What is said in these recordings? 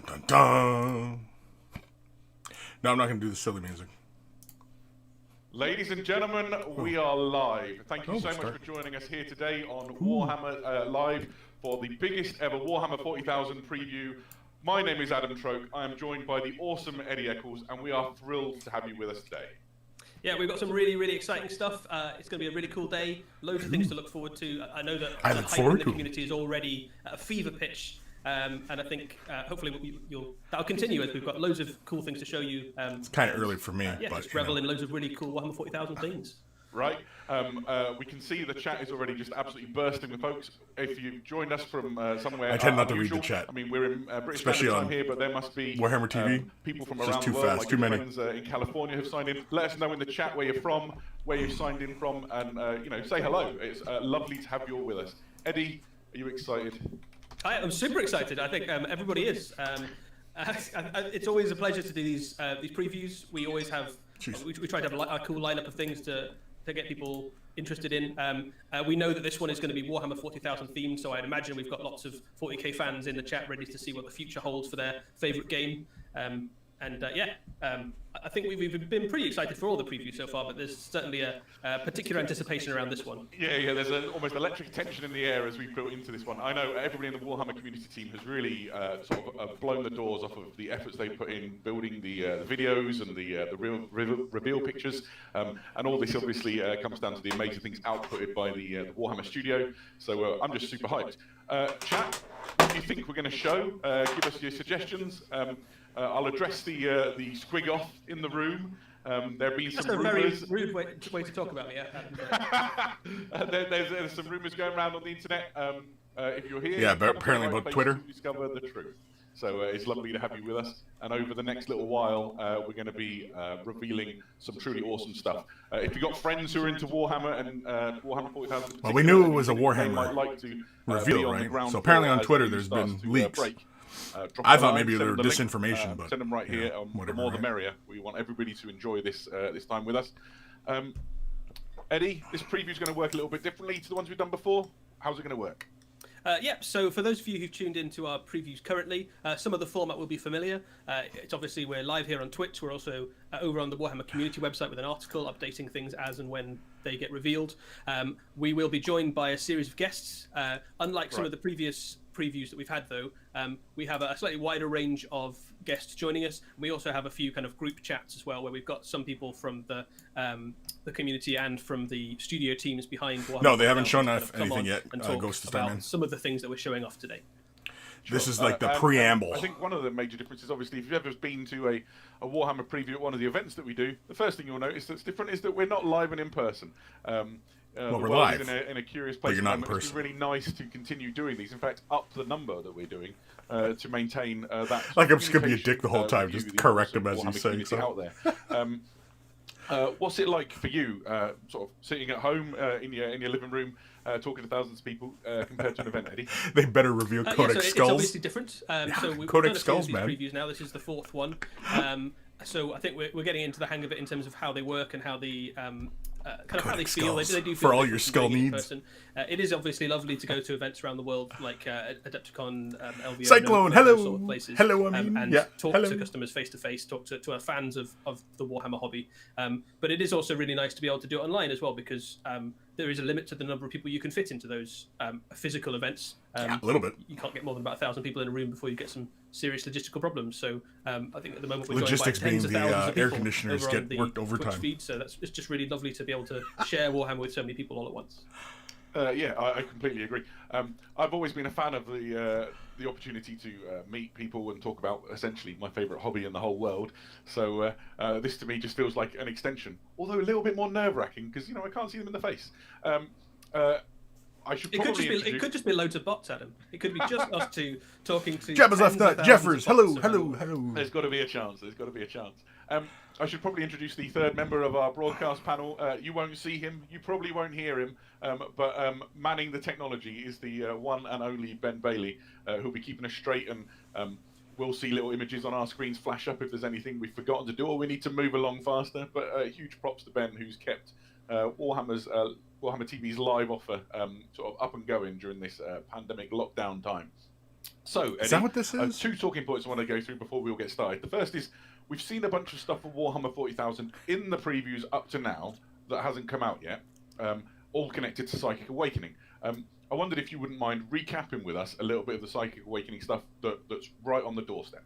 Dun dun dun. No, I'm not going to do the silly music. Ladies and gentlemen, we are live. Thank you so much for joining us here today on Warhammer Live for the biggest ever Warhammer 40,000 preview. My name is Adam Troke. I am joined by the awesome Eddie Eccles, and we are thrilled to have you with us today. Yeah, we've got some really exciting stuff. It's going to be a really cool day. Loads of things to look forward to. I know that the hype in the community is already at a fever pitch. And I think hopefully that'll continue as we've got loads of cool things to show you. It's kind of early for me, but just revel in loads of really cool Warhammer 40,000 things. Right, we can see the chat is already just absolutely bursting with folks. If you've joined us from somewhere, I tend not to read the chat. I mean, we're in British especially Standard on Time here, but there must be Warhammer TV. People from It's around just too the world, fast, like too many. friends in California have signed in. Let us know in the chat where you're from, where you've signed in from, and say hello. It's lovely to have you all with us. Eddie, are you excited? I'm super excited. I think everybody is. It's always a pleasure to do these previews. We always have. We try to have a cool lineup of things to get people interested in. We know that this one is going to be Warhammer 40,000 themed, so I'd imagine we've got lots of 40k fans in the chat ready to see what the future holds for their favourite game. I think we've been pretty excited for all the previews so far, but there's certainly a particular anticipation around this one. Yeah, there's an almost electric tension in the air as we built into this one. I know everybody in the Warhammer community team has really blown the doors off of the efforts they put in building the videos and the reveal pictures, and all this obviously comes down to the amazing things outputted by the Warhammer studio. So I'm just super hyped. Chat, what do you think we're going to show? Give us your suggestions. I'll address the squig off in the room. There have been some rumours. That's a very rude way to talk about me. There's some rumours going around on the internet. If you're here, yeah, but apparently about Twitter. To discover the truth. So it's lovely to have you with us. And over the next little while, we're going to be revealing some truly awesome stuff. If you've got friends who are into Warhammer and Warhammer 40,000, well, we knew it was a Warhammer like to, reveal, right? So apparently on Twitter, there's been leaks. I thought maybe they were disinformation, but send them right here. The more the merrier. We want everybody to enjoy this this time with us. Eddie, this preview is going to work a little bit differently to the ones we've done before. How's it going to work? So for those of you who've tuned into our previews currently, some of the format will be familiar. It's obviously we're live here on Twitch. We're also over on the Warhammer community website with an article updating things as and when they get revealed. We will be joined by a series of guests. Unlike some of the previous previews that we've had, though, we have a slightly wider range of guests joining us. We also have a few kind of group chats as well, where we've got some people from the community and from the studio teams behind Warhammer. No, they haven't shown off anything yet. And talk Ghost about some of the things that we're showing off today. This is like the preamble. I think one of the major differences, obviously, if you've ever been to a Warhammer preview at one of the events that we do, the first thing you'll notice that's different is that we're not live and in person. We're live in a curious place. But you're not in person. It's really nice to continue doing these. In fact, up the number that we're doing to maintain that. Like I'm just gonna be a dick the whole time, just correct him as you say. So. Out there. What's it like for you, sort of sitting at home in your living room, talking to thousands of people compared to an event, Eddie? They better reveal Codex Skulls. It's obviously different. So we've done a few of these previews now. This is the fourth one. So I think we're getting into the hang of it in terms of how they work and how the kind of how they feel. They do feel for all your skull needs. It is obviously lovely to go to events around the world like Adepticon, LVO, Cyclone, sort hello, of places, hello, and talk to customers face to face, talk to our fans of the Warhammer hobby. But it is also really nice to be able to do it online as well, because there is a limit to the number of people you can fit into those physical events. A little bit. You can't get more than about 1,000 people in a room before you get some serious logistical problems. So I think at the moment we're logistics joined by being tens of thousands of air people conditioners over on get the worked overtime. Twitch feed, so it's just really lovely to be able to share Warhammer with so many people all at once. I completely agree. I've always been a fan of the opportunity to meet people and talk about essentially my favourite hobby in the whole world. So this to me just feels like an extension, although a little bit more nerve-wracking because I can't see them in the face. I should probably it could just be loads of bots, Adam. It could be just us two talking to Jabba's left nut, Jeffers, hello. There's got to be a chance. I should probably introduce the third member of our broadcast panel. You won't see him, you probably won't hear him, but manning the technology is the one and only Ben Bailey, who'll be keeping us straight, and we'll see little images on our screens flash up if there's anything we've forgotten to do or we need to move along faster. But huge props to Ben, who's kept Warhammer TV's live offer sort of up and going during this pandemic lockdown time. So, Eddie, Is that what this is? 2 talking points I want to go through before we all get started. The first is, we've seen a bunch of stuff for Warhammer 40,000 in the previews up to now that hasn't come out yet, all connected to Psychic Awakening. I wondered if you wouldn't mind recapping with us a little bit of the Psychic Awakening stuff that's right on the doorstep.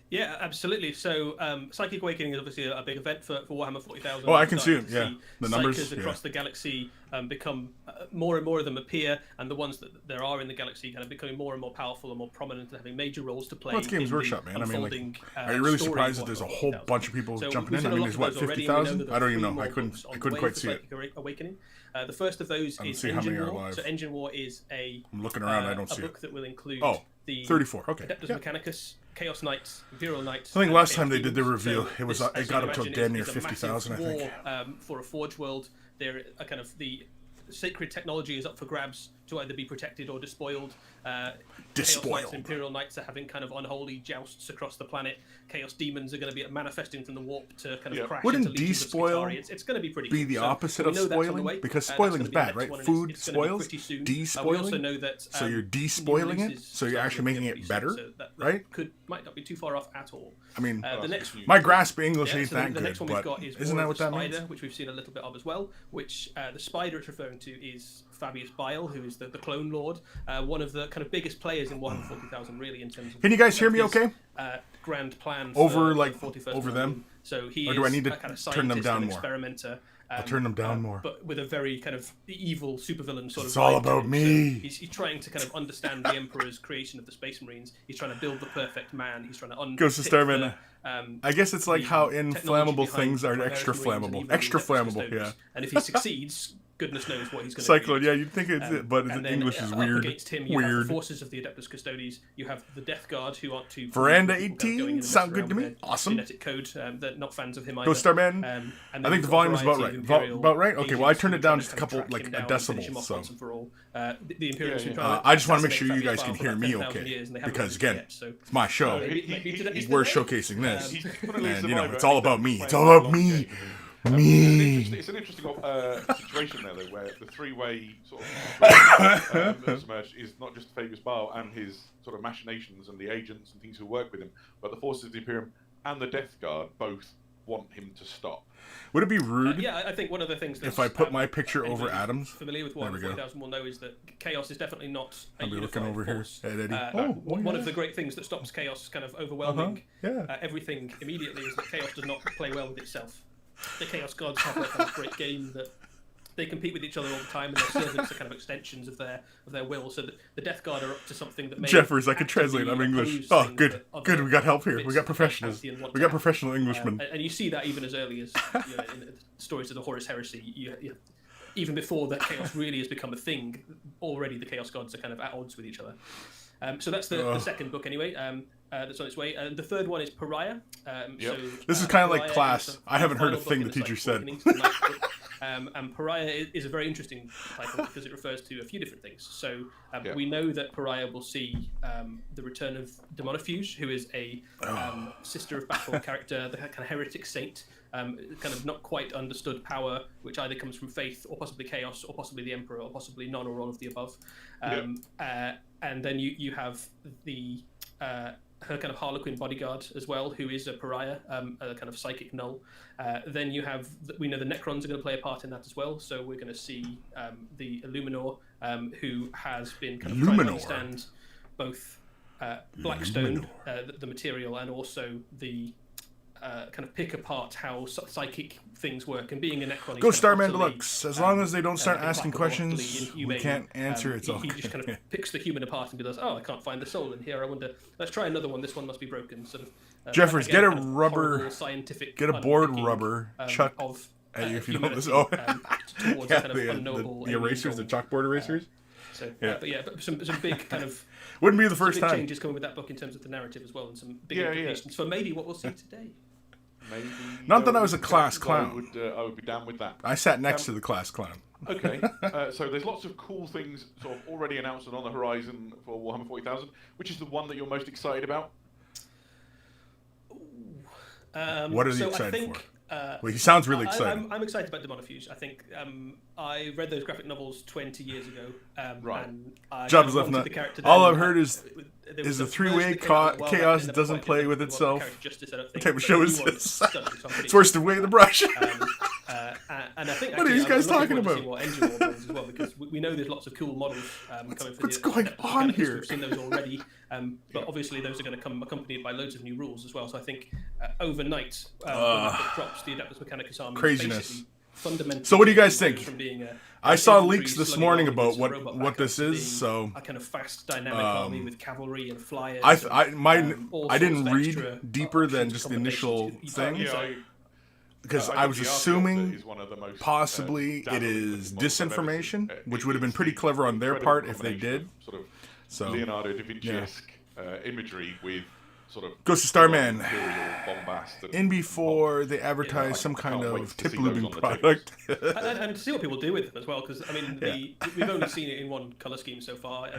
Yeah, absolutely. So, Psychic Awakening is obviously a big event for Warhammer 40,000. Oh, I can see it. Yeah, the numbers Psykers across the galaxy become more and more of them appear, and the ones that there are in the galaxy kind of becoming more and more powerful and more prominent and having major roles to play. Well, it's Games Workshop, man. I mean, like, are you really surprised that there's a whole bunch of people jumping in? I mean, there's what, 50,000? I don't even know. I couldn't quite see it. Awakening. The first of those is Engine War. So Engine War is I'm looking around. I don't see a book that will include the 34. Okay. Adeptus Mechanicus, Chaos Knights, Virile Knights. I think last time they did the reveal, it got up to damn near 50,000. I think. For a Forge world, there are kind of the sacred technology is up for grabs to either be protected or despoiled. Chaos Knights, Imperial Knights are having kind of unholy jousts across the planet. Chaos Demons are going to be manifesting from the warp to kind of crash into legions of Skitarii. It's going to be pretty be the opposite of spoiling? Because spoiling is bad, right? Food spoils, despoiling. We also know that so you're despoiling it, so you're actually making it better, right? Might not be too far off at all. I mean, my grasp English ain't that good, but isn't that what that means? Which we've seen a little bit of as well, which the Spider it's referring to is Fabius Bile, who is the Clone Lord, one of the kind of biggest players in Warhammer 40,000, really, in terms of... Can you guys hear me okay? Grand plan over, for like, 41st over them? So he or do I need to kind of turn them down more? Experimenter. I'll turn them down more. But with a very kind of evil supervillain sort of... It's all about me! So he's trying to kind of understand the Emperor's creation of the Space Marines. He's trying to build the perfect man. He's trying to Ghost of Starman. I guess it's like how inflammable things are extra flammable. Extra flammable, yeah. And if he succeeds... goodness knows what he's going to Cyclone, yeah, you'd think it's it, but English is weird. Against him, you have the forces of the Adeptus Custodes. You have the Death Guard, who aren't too... Veranda 18, sound good to me. Awesome. Genetic code, they're not fans of him either. Ghost Starman, I think the volume is about right. About right? Okay, well, I turned it down just a couple, like a decibel, so... The Imperials I just want to make sure you guys can hear me okay, because, again, it's my show. We're showcasing this, and, you know, it's all about me. It's all about me. It's an interesting situation there, though, where the three-way sort of that's emerged is not just Fabius Bile and his sort of machinations and the agents and things who work with him, but the forces of the Imperium and the Death Guard both want him to stop. Would it be rude? Yeah, I think one of the things that if I put my picture over Adam's, familiar with Warhammer 40,000 will know is that Chaos is definitely not a I'll be looking over force. Here at Eddie. One of the great things that stops Chaos kind of overwhelming everything immediately is that Chaos does not play well with itself. The Chaos Gods have a kind of great game that they compete with each other all the time, and their servants are kind of extensions of their will. So the Death Guard are up to something that may Jeffers, I can translate. I'm English. Oh, good. We got help here. We got professionals. We got professional Englishmen. And you see that even as early as in the stories of the Horus Heresy. Even before that Chaos really has become a thing, already the Chaos Gods are kind of at odds with each other. So that's the second book anyway. That's on its way. The third one is Pariah. So, this is kind of like Class. I haven't heard a thing the teacher said. And Pariah is a very interesting title because it refers to a few different things. So we know that Pariah will see the return of Demonofuge, who is a Sister of Battle character, the kind of heretic saint, kind of not quite understood power, which either comes from faith or possibly chaos or possibly the Emperor or possibly none or all of the above. And then you have the her kind of Harlequin bodyguard as well, who is a Pariah, a kind of psychic null. Then you have, we know the Necrons are going to play a part in that as well, so we're going to see the Illuminor, who has been kind of trying to understand both Blackstone, the material, and also the kind of pick apart how psychic things work, and being a Necron. Go Starman Deluxe. As long as they don't start asking questions, we can't answer. It's all. He just kind of picks the human apart and goes, "Oh, I can't find the soul in here. I wonder. Let's try another one. This one must be broken." Sort of. Jeffers, again, get a kind of rubber. Get a board rubber. Chuck. At you if you don't listen. Oh, yeah, kind of the erasers, the chalkboard erasers. But some big kind of wouldn't be the first time changes coming with that book in terms of the narrative as well, and some big implications for maybe what we'll see today. Maybe, not that I was a class clown. I would be down with that. I sat next to the class clown. Okay, so there's lots of cool things sort of already announced and on the horizon for Warhammer 40,000. Which is the one that you're most excited about? What are you excited for? Well, he sounds really excited. I'm excited about Demonofuge. I think I read those graphic novels 20 years ago. Right. And Job's left nut. All I've heard is is the three-way chaos doesn't play with itself. What type of show is this? It's worse than Way the Brush. And I think what are these guys talking about? What engine war brings as well, because we know there's lots of cool models coming for what's going on here? We've seen those already, but obviously those are going to come accompanied by loads of new rules as well. So I think overnight, when it drops, the Adeptus Mechanicus army craziness. Fundamentally. So what do you guys think? From being I saw leaks this morning about what this is. So a kind of fast, dynamic army with cavalry and flyers. I didn't read deeper than just the initial thing. Because I was assuming possibly it is disinformation, which would have been pretty clever on their part if they did. So Leonardo da Vinci-esque imagery with sort of Ghost of Starman bombast in before they advertise some kind of tip-looping product. and to see what people do with them as well, because I mean we've only seen it in one color scheme so far.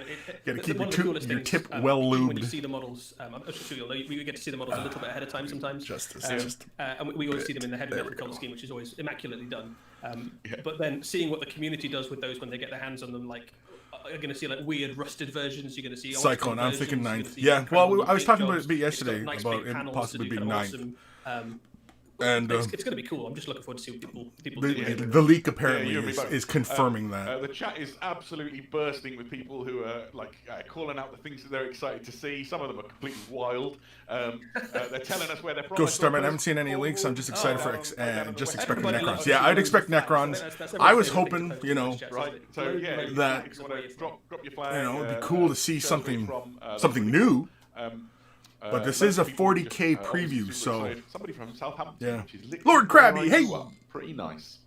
Got to keep your tip well lubed. When you see the models, I'm sure you'll know, we get to see the models a little bit ahead of time sometimes. And we always see them in the heavy metal color scheme, which is always immaculately done. But then seeing what the community does with those when they get their hands on them, like. You're going to see like weird rusted versions. You're going to see Cyclone. I'm thinking 9th. Yeah. Well, I was talking about it a bit yesterday about it possibly being 9th. And it's going to be cool. I'm just looking forward to see what people do. The leak apparently is confirming that. The chat is absolutely bursting with people who are calling out the things that they're excited to see. Some of them are completely wild. They're telling us where they're from. Ghost Starman, I haven't seen any leaks. I'm just excited for just expecting Necrons. Yeah, I'd expect Necrons. I was hoping, right. So that drop your flag. It'd be cool to see something new. But this is a 40K preview, so somebody from Southampton. Yeah. Lord Krabby, hey. Pretty nice.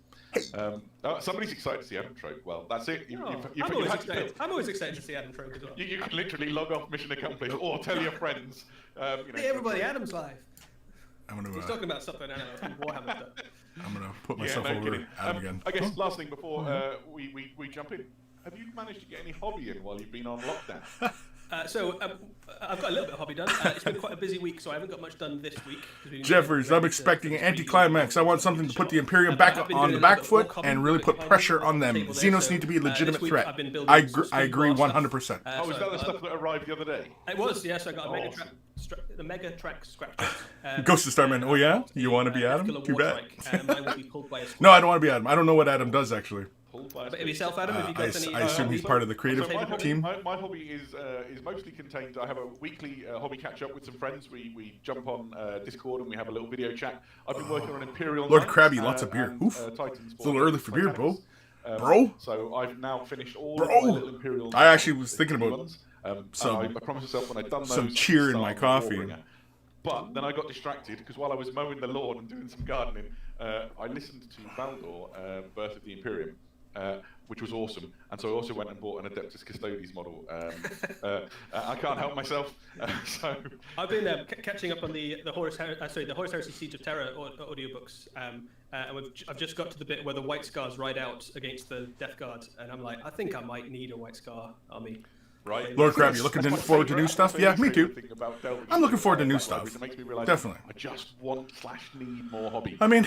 Somebody's excited to see Adam Trope. Well, that's it. I'm always excited to see Adam Trope as well. You can literally log off mission accomplished or tell your friends. Hey everybody, Adam's live. He's talking about something I don't know, Warhammer stuff. I'm gonna put myself over Adam again. I guess last thing before we jump in. Have you managed to get any hobby in while you've been on lockdown? So I've got a little bit of hobby done. It's been quite a busy week, so I haven't got much done this week. Jeffers, I'm expecting an anticlimax. I want something to put the Imperium back on the back foot and really put pressure on them. Xenos need to be a legitimate threat. I agree 100%. Is that the stuff that arrived the other day? It was, yes. I got the Mega Track scratch. Ghost of Starman. Oh yeah, you want to be Adam? Too bad. No, I don't want to be Adam. I don't know what Adam does actually. But yourself, Adam, have you got any? I assume he's part of the creative team. My hobby is mostly contained. I have a weekly hobby catch up with some friends. We jump on Discord and we have a little video chat. I've been working on Imperial. Lord Krabby, lots of beer. Oof. It's a little early for beer, bro. So I've now finished all of my little Imperial. I actually was thinking about I promised myself when I'd done those, some cheer in my coffee. But then I got distracted because while I was mowing the lawn and doing some gardening, I listened to Baldor, Birth of the Imperium. Which was awesome, and so I also went and bought an Adeptus Custodes model. I can't help myself. So I've been catching up on the Horus Heresy Siege of Terror audiobooks, and I've just got to the bit where the White Scars ride out against the Death Guard, and I'm like, I think I might need a White Scar army. Right. Lord Crab, you looking forward to new stuff? Yeah, me too. I'm looking forward to new stuff. Definitely. I just want/need more hobby. I mean,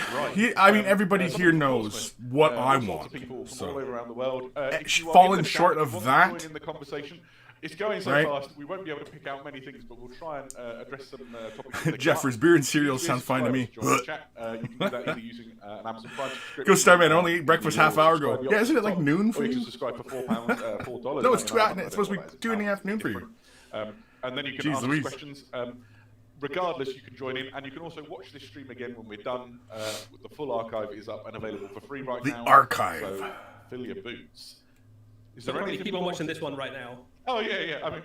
everybody here knows what I want. People from all over around the world. Falling short of that. In the conversation. It's going so fast, we won't be able to pick out many things, but we'll try and address some topics. Jeffers, beer and cereal sounds fine to me. You can do that either using an Amazon Prime subscription. Go Starman, I only ate breakfast half hour ago. Yeah, isn't it like noon for you? Or you can subscribe for $4. No, it's supposed to be 2 in the afternoon for you. And then you can ask questions. Regardless, you can join in, and you can also watch this stream again when we're done. The full archive is up and available for free right now. The archive. So fill your boots. Is there anything keep on watching this one right now? Oh yeah. I mean,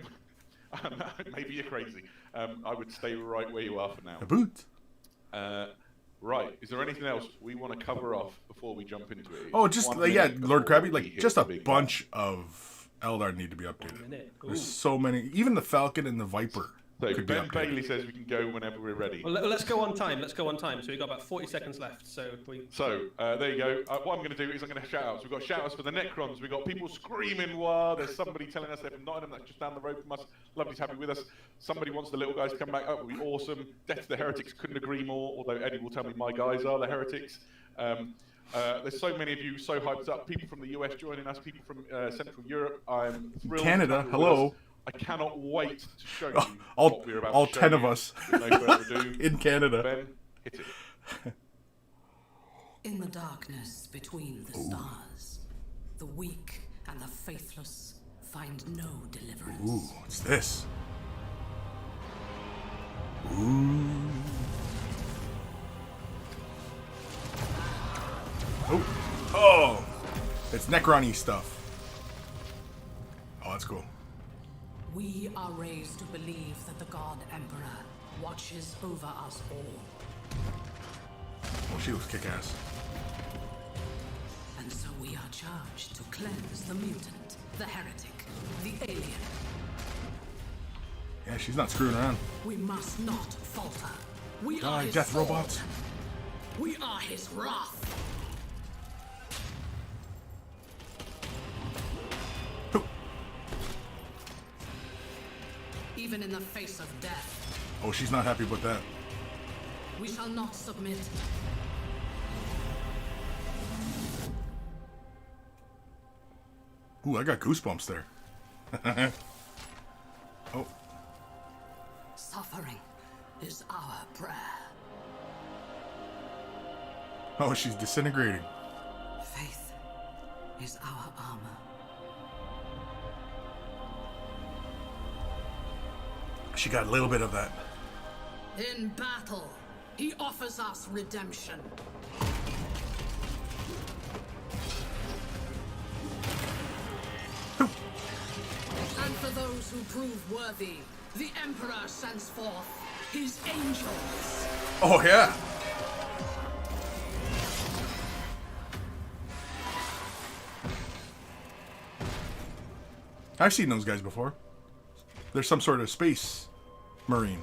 maybe you're crazy. I would stay right where you are for now. A boot. Right. Is there anything else we want to cover off before we jump into it? Oh, just Lord Krabby, just a bunch of Eldar need to be updated. There's so many. Even the Falcon and the Viper. So Ben Bailey says we can go whenever we're ready. Well, let's go on time. So we've got about 40 seconds left. So there you go. What I'm going to do is I'm going to shout outs. We've got shout outs for the Necrons. We've got people screaming, wow, there's somebody telling us they're from Nottingham, that's just down the road from us. Lovely to have you with us. Somebody wants the little guys to come back. That would be awesome. Death to the Heretics, couldn't agree more, although Eddie will tell me my guys are the Heretics. There's so many of you so hyped up. People from the US joining us, people from Central Europe. I'm thrilled. Canada, hello. I cannot wait to show you all, what we're about all to show 10 you. of us With no further ado, in Canada. Ben, hit it. In the darkness between the stars, the weak and the faithless find no deliverance. Ooh, what's this? Ooh. Oh, it's Necron-y stuff. Oh, that's cool. We are raised to believe that the God Emperor watches over us all. Oh, she looks kick-ass. And so we are charged to cleanse the mutant, the heretic, the alien. Yeah, she's not screwing around. We must not falter. We are Die, his death sword. robots. We are his wrath. Even in the face of death, Oh, she's not happy with that. we shall not submit. Ooh, I got goosebumps there. Oh, Suffering is our prayer. oh, she's disintegrating. Faith is our armor. She got a little bit of that. In battle, he offers us redemption. And for those who prove worthy, the Emperor sends forth his angels. Oh, yeah. I've seen those guys before. They're some sort of space marine,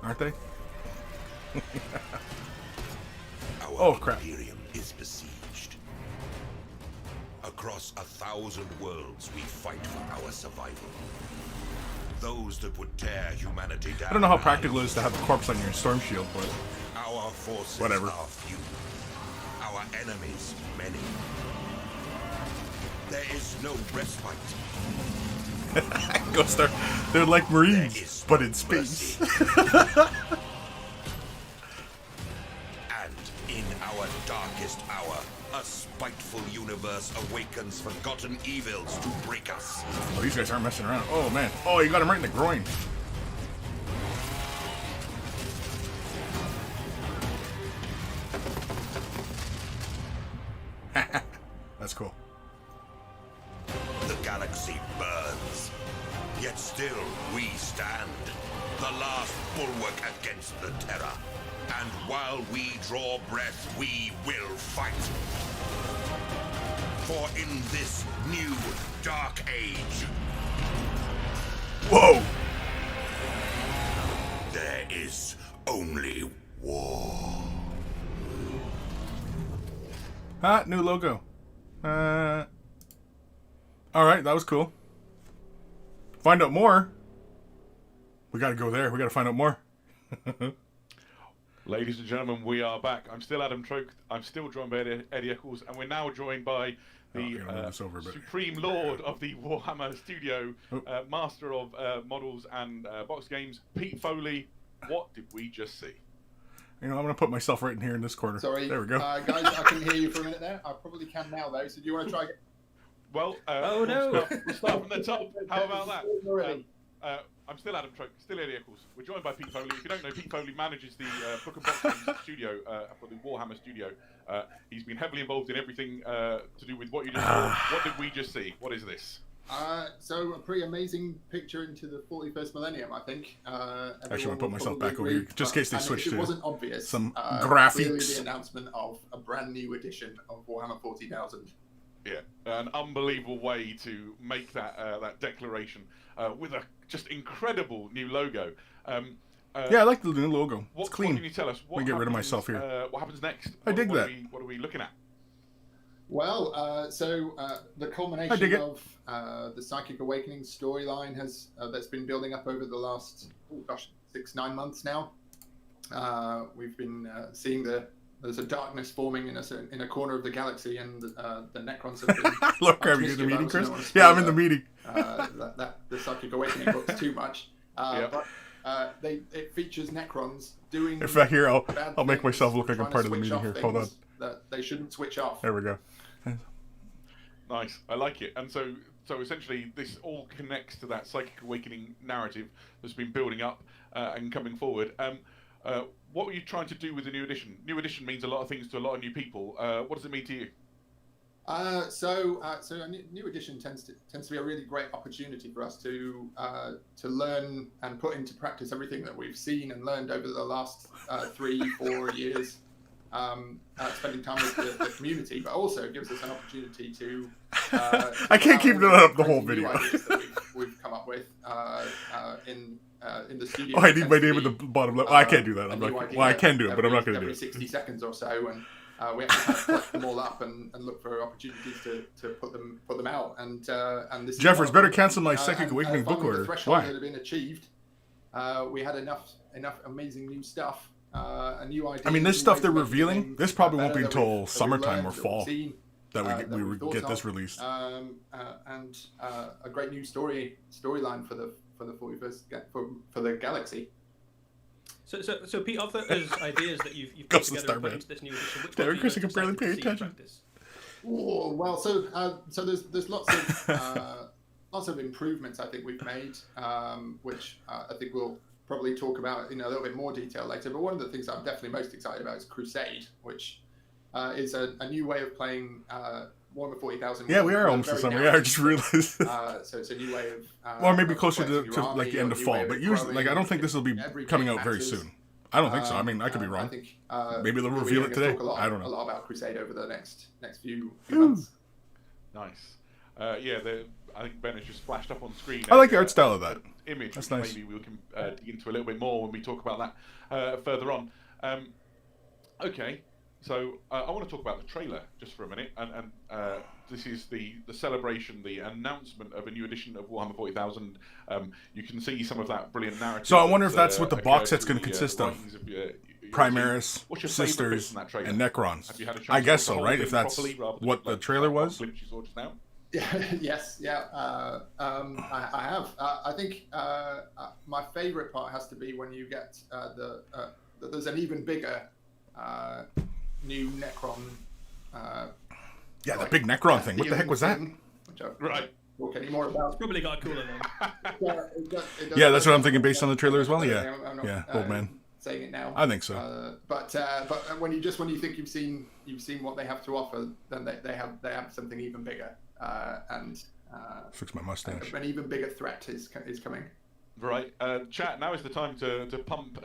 aren't they? Oh, crap. Imperium is besieged. Across 1,000 worlds, we fight for our survival. Those that would tear humanity down. I don't know how practical it is to have a corpse on your storm shield, but Our forces whatever. are few. Our enemies many. There is no respite. Ghost are, they're like Marines, but in space. And in our darkest hour, a spiteful universe awakens forgotten evils to break us. Oh, these guys aren't messing around. Oh, man. Oh, you got him right in the groin. That's cool. The galaxy burns. Yet still we stand, the last bulwark against the terror. And while we draw breath, we will fight. For in this new dark age, Whoa! there is only war. Ah, new logo. Alright, that was cool. Find out more. We gotta go there. We gotta find out more. Ladies and gentlemen, we are back. I'm still Adam Troke. I'm still joined by Eddie Eccles, and we're now joined by the Supreme Lord of the Warhammer Studio, Master of Models and Box Games, Pete Foley. What did we just see? You know, I'm going to put myself right in here in this corner. Sorry. There we go. Guys, I couldn't hear you for a minute there. I probably can now, though. So do you want to try again? Well, Oh, no. we'll start from the top. How about that? I'm still Adam Troke, still Eddie Eccles. We're joined by Pete Foley. If you don't know, Pete Foley manages the Book and Box Games studio for the Warhammer studio. He's been heavily involved in everything to do with what you just saw. What did we just see? What is this? So a pretty amazing picture into the 41st millennium, I think. Actually, I want to put myself back over here, just in case they switch to. It to wasn't obvious. some Clearly graphics. the announcement of a brand new edition of Warhammer 40,000. Yeah, an unbelievable way to make that that declaration with a just incredible new logo. Yeah, I like the new logo. It's clean. What can you tell us? Let me get rid of myself here. What happens next? I dig that. What are we looking at? Well, the culmination of the Psychic Awakening storyline has that's been building up over the last 6-9 months now. We've been seeing the there's a darkness forming in a corner of the galaxy, and the Necrons have been. Look, are you in the meeting, Chris? Yeah, I'm in the meeting. The Psychic Awakening book's too much. But it features Necrons doing. In fact, here I'll make myself look like I'm part of the meeting here. Hold on. That they shouldn't switch off. There we go. Nice, I like it. And so essentially, this all connects to that Psychic Awakening narrative that's been building up and coming forward. What were you trying to do with the new edition? New edition means a lot of things to a lot of new people. What does it mean to you? So a new edition tends to be a really great opportunity for us to learn and put into practice everything that we've seen and learned over the last 3-4 years, spending time with the community, but also gives us an opportunity to. I can't keep that up the whole video. Ideas that we've come up with in the studio. Oh, I need my name at the bottom left. I can't do that. I can do it, but I'm not going to do it. Every 60 seconds or so, and we have to kind of collect them all up and look for opportunities to put them out. And this. Jeffers, better cancel my Psychic Awakening book order. The threshold Why? that had been achieved. We had enough amazing new stuff. A new idea. I mean, this stuff they're revealing, this probably won't be until summertime or fall that we would get this released. And a great new storyline for the 41st for the galaxy. So Pete, of those ideas that you've put together and put into this new edition, which one Chris do you can barely pay attention. Oh, well, so there's lots of improvements I think we've made, which I think we'll probably talk about in a little bit more detail later. But one of the things I'm definitely most excited about is Crusade, which is a new way of playing Warhammer 40,000. Yeah, we are almost in summer. Yeah, I just realized. So it's a new way of. Or maybe closer to like the end of fall. But usually, like, I don't think this will be coming out very soon. I don't think so. I mean, I could be wrong. I think, maybe they'll reveal it today. I don't know. A lot about Crusade over the next few months. Nice. I think Ben has just flashed up on screen. I like the art style of that. Image. That's nice. Maybe we can dig into a little bit more when we talk about that further on. Okay. So I want to talk about the trailer just for a minute, and this is the celebration, the announcement of a new edition of Warhammer 40,000. You can see some of that brilliant narrative. So I wonder if that's what the box set's going to consist of. Primaris, Sisters, and Necrons. I guess so, right? If that's what the trailer was. Yes, yeah. I have. I think my favourite part has to be when you get there's an even bigger new Necron. The big Necron thing. What the heck was that? Right. Talk any more about? It's probably got a cooler name. Yeah, that's what I'm thinking based on the trailer as well. Yeah, old man. Saying it now. I think so. But when you think you've seen what they have to offer, then they have something even bigger. And fix my mustache. An even bigger threat is coming. Right, chat. Now is the time to pump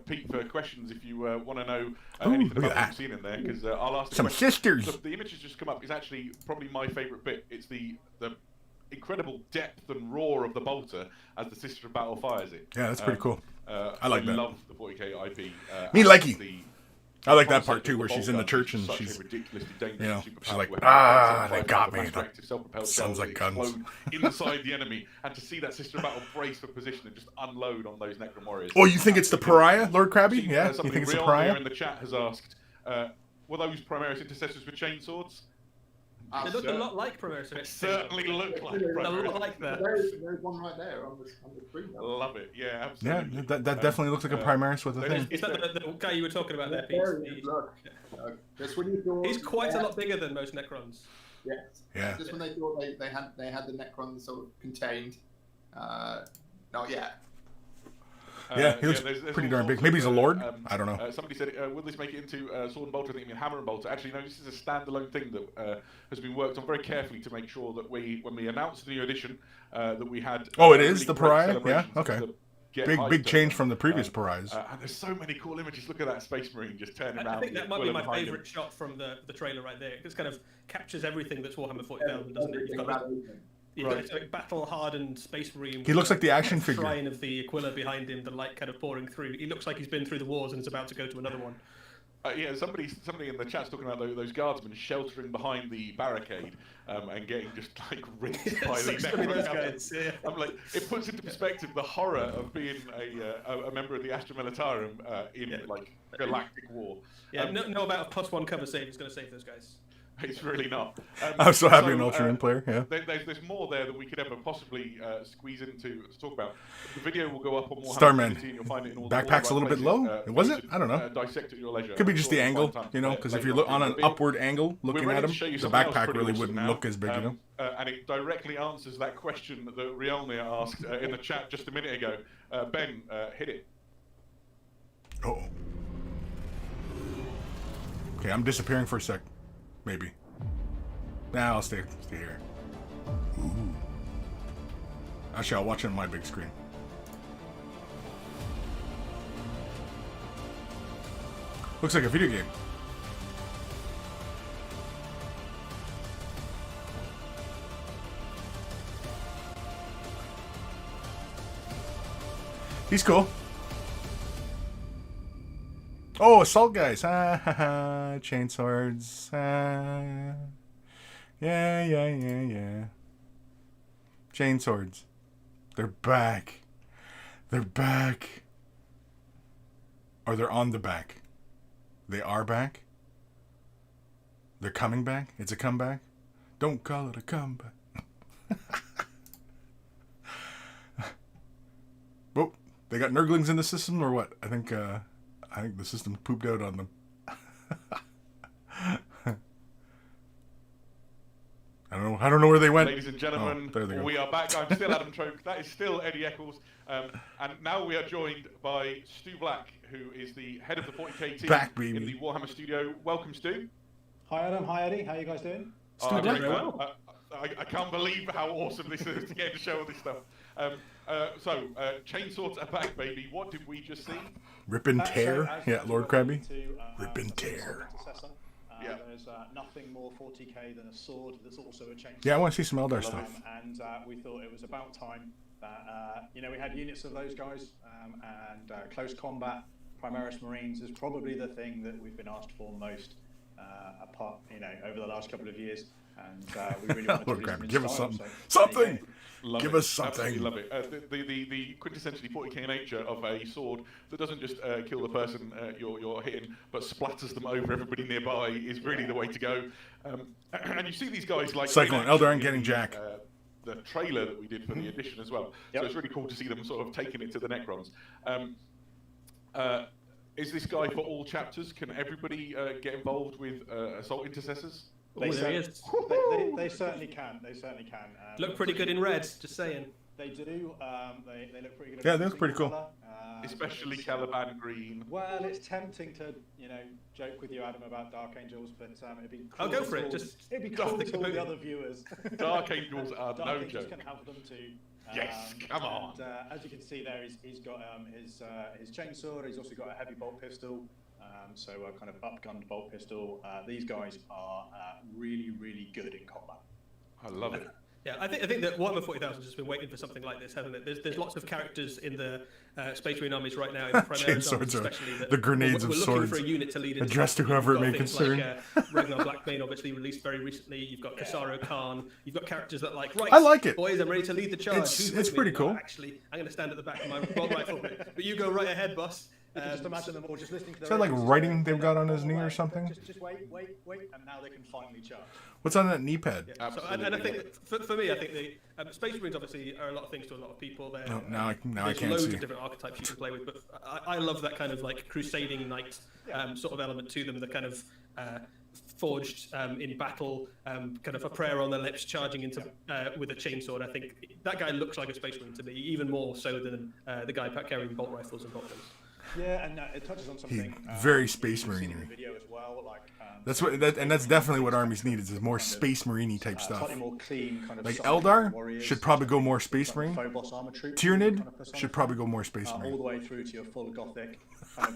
Pete for questions if you want to know anything about what you've seen in there. Because I'll ask some sisters. So the image has just come up. Is actually probably my favourite bit. It's the incredible depth and roar of the bolter as the Sister of Battle fires it. Yeah, that's pretty cool. I like that. I love the 40k IP. Me likey. I like that part too, where she's in the church and she's, she's like, they got me. That sounds like guns. Inside the enemy, and to see that Sister of Battle brace for position and just unload on those Necron warriors. Oh, you think it's the pariah, Lord Krabby? Yeah, you think it's the pariah? In the chat has asked, were those Primaris intercessors with chainswords? They look a lot like Primaris. It certainly look like Primaris. A lot like that. There's one right there on the screen. Love it. Yeah, absolutely. Yeah, that definitely looks like a Primaris with a thing. Is that the guy you were talking about there, Pete? He's quite a lot bigger than most Necrons. Yes. Yeah. Just when they thought they had the Necrons sort of contained, not yet. Yeah, he looks pretty darn big. Maybe he's a lord. I don't know. Somebody said, will this make it into Sword and Bolter? I think you mean Hammer and Bolter. Actually, no, this is a standalone thing that has been worked on very carefully to make sure that when we announced the new edition, that we had... Oh, it is the pariah? Yeah, okay. Big change from the previous pariahs. And there's so many cool images. Look at that Space Marine just turning around. I think that might be my favourite shot from the trailer right there. It just kind of captures everything that's Warhammer 40,000, doesn't it? You've got it's a battle-hardened Space Marine. He looks like the action figure. The shrine of the Aquila behind him, the light kind of pouring through. He looks like he's been through the wars and is about to go to another one. Yeah, somebody in the chat's talking about those guardsmen sheltering behind the barricade and getting just like rinsed by the guys. Yeah. I'm like, it puts into perspective the horror of being a member of the Astra Militarum in like galactic war. Yeah, no about a +1 cover save is going to save those guys. It's really not. I'm so happy an Ultraman player. Yeah. There's more there that we could ever possibly squeeze into to talk about. The video will go up on Warhammer Starman. Community, and you'll find it in all Backpack's all a little bit places. low. Was it? I don't know. Dissect at your leisure. Could be just the angle, Time you know, because if later you're on an in the upward angle looking We're at ready him, to show you the something else backpack pretty really awesome wouldn't now. look as big, you know. And it directly answers that question that Realmir asked in the chat just a minute ago. Ben, hit it. Oh. Okay, I'm disappearing for a sec. Maybe. Nah, I'll stay here. Ooh. Actually, I'll watch it on my big screen. Looks like a video game. He's cool. Oh, assault guys. Chain swords. Yeah. Chain swords. They're back. They're back. Or they're on the back. They are back. They're coming back. It's a comeback. Don't call it a comeback. Whoa. They got Nurglings in the system or what? I think the system pooped out on them. I don't know where they went. Ladies and gentlemen, there they go. we are back. I'm still Adam Troke. That is still Eddie Eccles. And now we are joined by Stu Black, who is the head of the 40k team Back, baby. in the Warhammer studio. Welcome, Stu. Hi, Adam. Hi, Eddie. How you guys doing? Stu Black. I can't believe how awesome this is to get to show all this stuff. Chainswords are back, baby. What did we just see? Rip and tear. Yeah, Lord Krabby. Rip and the tear. intercessor. There's nothing more 40k than a sword that's also a chainsaw. Yeah, I want to see some Eldar stuff. And we thought it was about time that we had units of those guys, and close combat Primaris Marines is probably the thing that we've been asked for most over the last couple of years. And we really wanted to Lord release them Krabby, in give us style, something. so Something! Give us Absolutely something. love it. The quintessentially 40k nature of a sword that doesn't just kill the person you're hitting, but splatters them over everybody nearby is really the way to go. And you see these guys like Cyclone, Eldar and getting Jack. The trailer that we did for the edition as well. Yep. So it's really cool to see them sort of taking it to the Necrons. Is this guy for all chapters? Can everybody get involved with Assault Intercessors? Oh, there he is. They certainly can. They certainly can. Look pretty good in red, just saying. They do. They look pretty good. Yeah, they look pretty cool. Especially Caliban Green. Well, it's tempting to, joke with you, Adam, about Dark Angels, but it'd be. I'll go for it. It'd be cool to all the other viewers. Dark Angels are Dark no Angels joke. can have them too. Yes, come on. And, as you can see there, he's got his chainsaw. He's also got a heavy bolt pistol. So a kind of upgunned bolt pistol. These guys are really, really good in combat. I love it. Yeah, I think that Warhammer 40,000 has been waiting for something like this, hasn't it? There's lots of characters in the Space Marine armies right now, in the Primaris armies especially. The grenades of we're swords. looking for a unit to lead. Addressed to whoever it may concern. Like, Ragnar Blackbane, obviously released very recently. You've got Kasaro Khan. You've got characters that right. I like it. Boys, I'm ready to lead the charge. It's pretty cool. Actually, I'm going to stand at the back of my bolt rifle, but you go right ahead, boss. You can just imagine them all just listening to Is that like writing they've got on his knee or something? Just wait, and now they can finally charge. What's on that knee pad? Yeah, and I think for me, I think the Space Marines obviously are a lot of things to a lot of people. Now I can't There's see. loads of different archetypes you can play with, but I love that kind of like crusading knight sort of element to them. The kind of forged in battle, kind of a prayer on their lips, charging into with a chainsword. I think that guy looks like a Space Marine to me, even more so than the guy carrying bolt rifles and bolt guns. Yeah, and it touches on something very Space Marine. Video as well, like that's definitely what armies need. Is more Space Marine type stuff. Slightly more clean, kind of Like silent Eldar warriors, should probably go more Space Marine. Phobos armor troops, Tyranid kind of should probably go more Space all Marine. the way through to your full Gothic.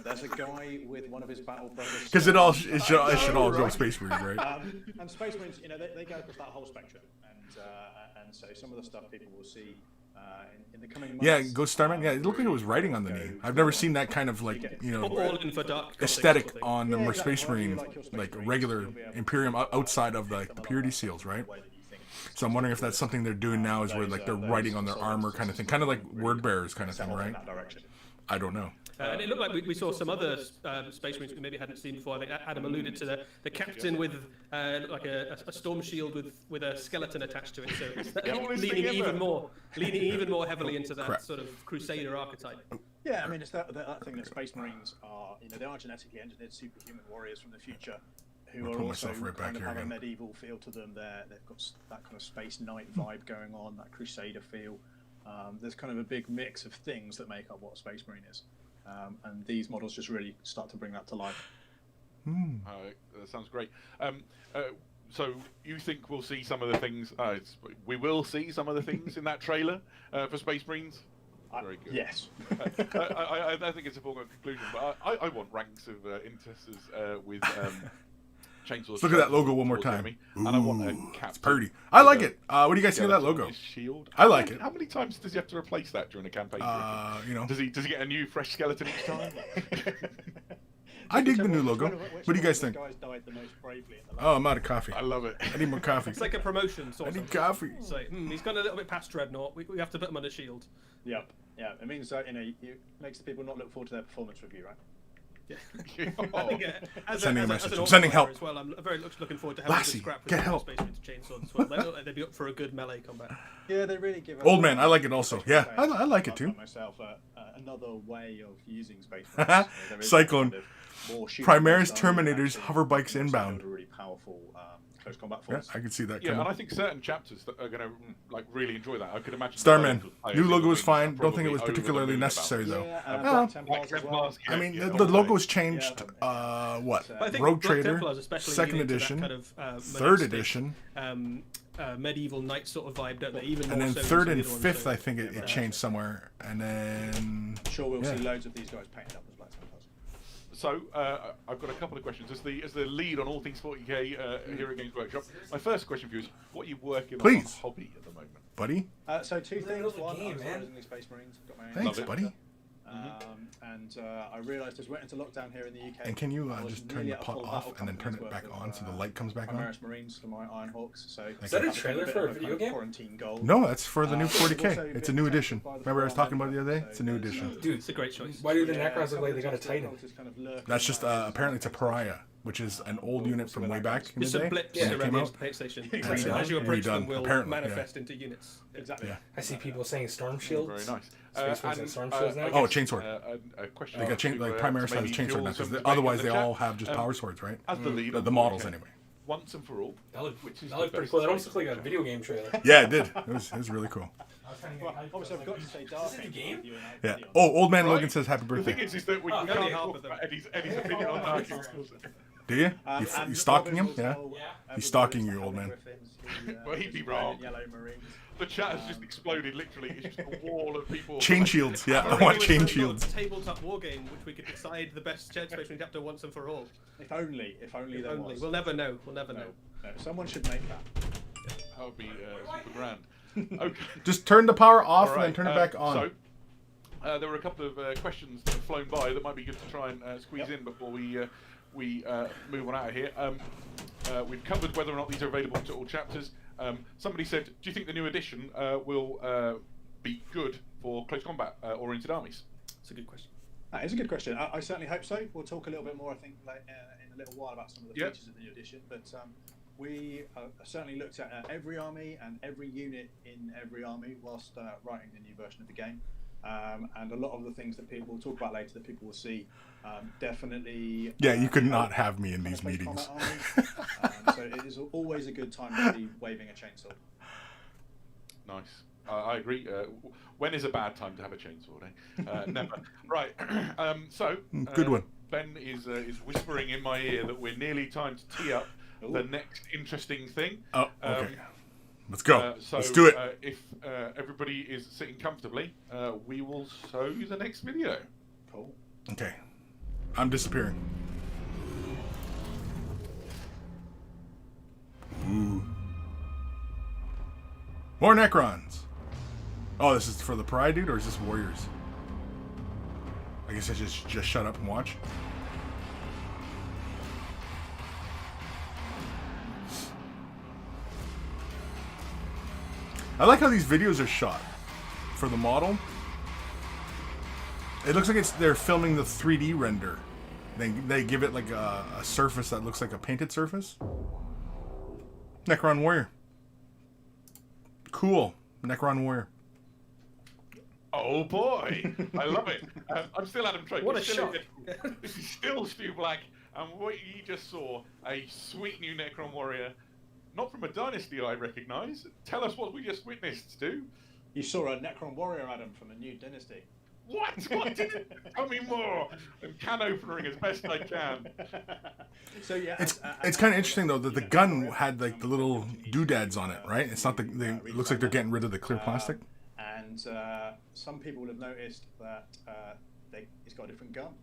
There's a guy with one of his battle brothers. Because it should all go Space Marine, right? And Space Marines, they go across that whole spectrum, and so some of the stuff people will see in the coming months. Yeah, Ghost Starman. Yeah, it looked like it was writing on the knee. I've never seen that kind of like, you know, All in for dark aesthetic on the exactly. Space Marine, like regular Imperium outside of the purity seals, right? So I'm wondering if that's something they're doing now, is where like they're writing on their armor kind of thing, kind of like word bearers kind of thing, right? I don't know. And it looked like we saw some other Space Marines we maybe hadn't seen before. I think Adam alluded to the captain with like a storm shield with a skeleton attached to it, so leaning even more heavily into that sort of Crusader archetype. Yeah, I mean, it's that thing that Space Marines are, you know, they are genetically engineered superhuman warriors from the future who are also kind of have a medieval feel to them. They've got that kind of space knight vibe going on, that Crusader feel. There's kind of a big mix of things that make up what Space Marine is. And these models just really start to bring that to life. That sounds great. So you think we'll see some of the things? We will see some of the things in that trailer for Space Marines. Very good. Yes. I think it's a foregone conclusion, but I want ranks of intercessors with chainsaws. Look at that logo one more time. And I want a captain. It's pretty. I like it. What do you guys think of that logo? Shield. I like it. How many times does he have to replace that during a campaign? You know. Does he get a new fresh skeleton each time? I dig the new logo. What do you guys think? Oh, I'm out of coffee. I love it. I need more coffee. It's like a promotion sort of. I need coffee. It's like, he's gone a little bit past Dreadnought. We have to put him on a shield. Yep. Yeah. It means that, you know, it makes the people not look forward to their performance review, right? Yeah. I think, sending a message. I'm sending help. As well, I'm very much looking forward to having Lassie, the scrap with get help. Space Marines chainsaws as well. They look like they'd be up for a good melee combat. Yeah, they really give. Old man, I like it also. Yeah, I like it too. Myself, another way of using Space Marines. Cyclone. Primaris Terminators hover bikes also inbound. A really powerful close combat force. Yeah, I can see that. Yeah, and I think certain chapters that are going to like really enjoy that. I could imagine. Starman, new logo is fine. Don't think it was particularly necessary though. I mean, the logo's changed. What? Rogue Trader, second edition, third edition. Medieval knight sort of vibe, don't they? Even and more then so third and fifth, I think it changed somewhere. And then. Sure, we'll see loads of these guys painted up as Black Templars. So I've got a couple of questions. As the lead on all things 40k here at Games Workshop, my first question for you is: what are you working on hobby at the moment, buddy? So two things. One, I was using the Space Marines. Got my own. Thanks, buddy. And I realised as we went into lockdown here in the UK. And can you just turn the pot off and then turn it back on so the light comes back on? Primaris Marines for my Iron Hawks. So is that a trailer for a video game? No, that's for the new 40k. It's a new edition. Remember I was talking about it the other day? It's a new edition. Dude, it's a great choice. Why do the Necrons look like they got a Titan? That's just apparently it's a Pariah, which is an old unit from way back in the day. Some blips around the paint station. As you approach them, will manifest into units. Exactly. Yeah. I see people saying storm shields. Very nice. Space Marines and storm shields now. Oh, chainsword. A question. They got Primaris has chainsword now because otherwise they all have just power swords, right? As the lead, the models anyway. Once and for all. That looked pretty cool. That almost looked like a video game trailer. Yeah, it did. It was really cool. Obviously, I've got to say Dark. Is it a game? Yeah. Oh, Old Man Logan says happy The birthday. thing is that we can't talk about Eddie's opinion on Dark. Do you? You stalking him? Yeah. He's stalking you, old man. Well, he'd be wrong. The chat has just exploded, literally. It's just a wall of people. Chain shields, yeah. I want chain shields. Tabletop war game, which we could decide the best Space Marine adapter once and for all. If only there was. We'll never know. We'll never know. No, someone should make that. That would be super grand. Okay. Just turn the power off and then turn it back on. So, there were a couple of questions that have flown by that might be good to try and squeeze in before we move on out of here. We've covered whether or not these are available to all chapters. Somebody said, do you think the new edition will be good for close combat oriented armies? That's a good question. That is a good question. I certainly hope so. We'll talk a little bit more, I think, in a little while about some of the features of the new edition. But we certainly looked at every army and every unit in every army whilst writing the new version of the game. And a lot of the things that people will talk about later, that people will see, definitely. Yeah, you could not have me in these meetings. So it is always a good time to be waving a chainsaw. Nice. I agree. When is a bad time to have a chainsaw? Never. Right. Good one. Ben is whispering in my ear that we're nearly time to tee up the next interesting thing. Oh, okay. Let's go. Let's do it. If everybody is sitting comfortably, we will show you the next video. Cool. Okay. I'm disappearing. Ooh. More Necrons. Oh, this is for the Pride, dude, or is this Warriors? I guess I just shut up and watch. I like how these videos are shot for the model. It looks like they're filming the 3D render. They give it like a surface that looks like a painted surface. Necron Warrior. Cool. Necron Warrior. Oh boy, I love it. I'm still Adam Troke. What a shock. This is still Stu Black, and what you just saw, a sweet new Necron Warrior, not from a dynasty I recognise. Tell us what we just witnessed, Stu. You saw a Necron Warrior, Adam, from a new dynasty. What? What did it? Tell me more. I'm can opening as best I can. So yeah, it's kind of interesting though that the gun had like the little doodads on it, right? It's not the. It looks like they're getting rid of the clear plastic. And some people have noticed that it's got a different gun.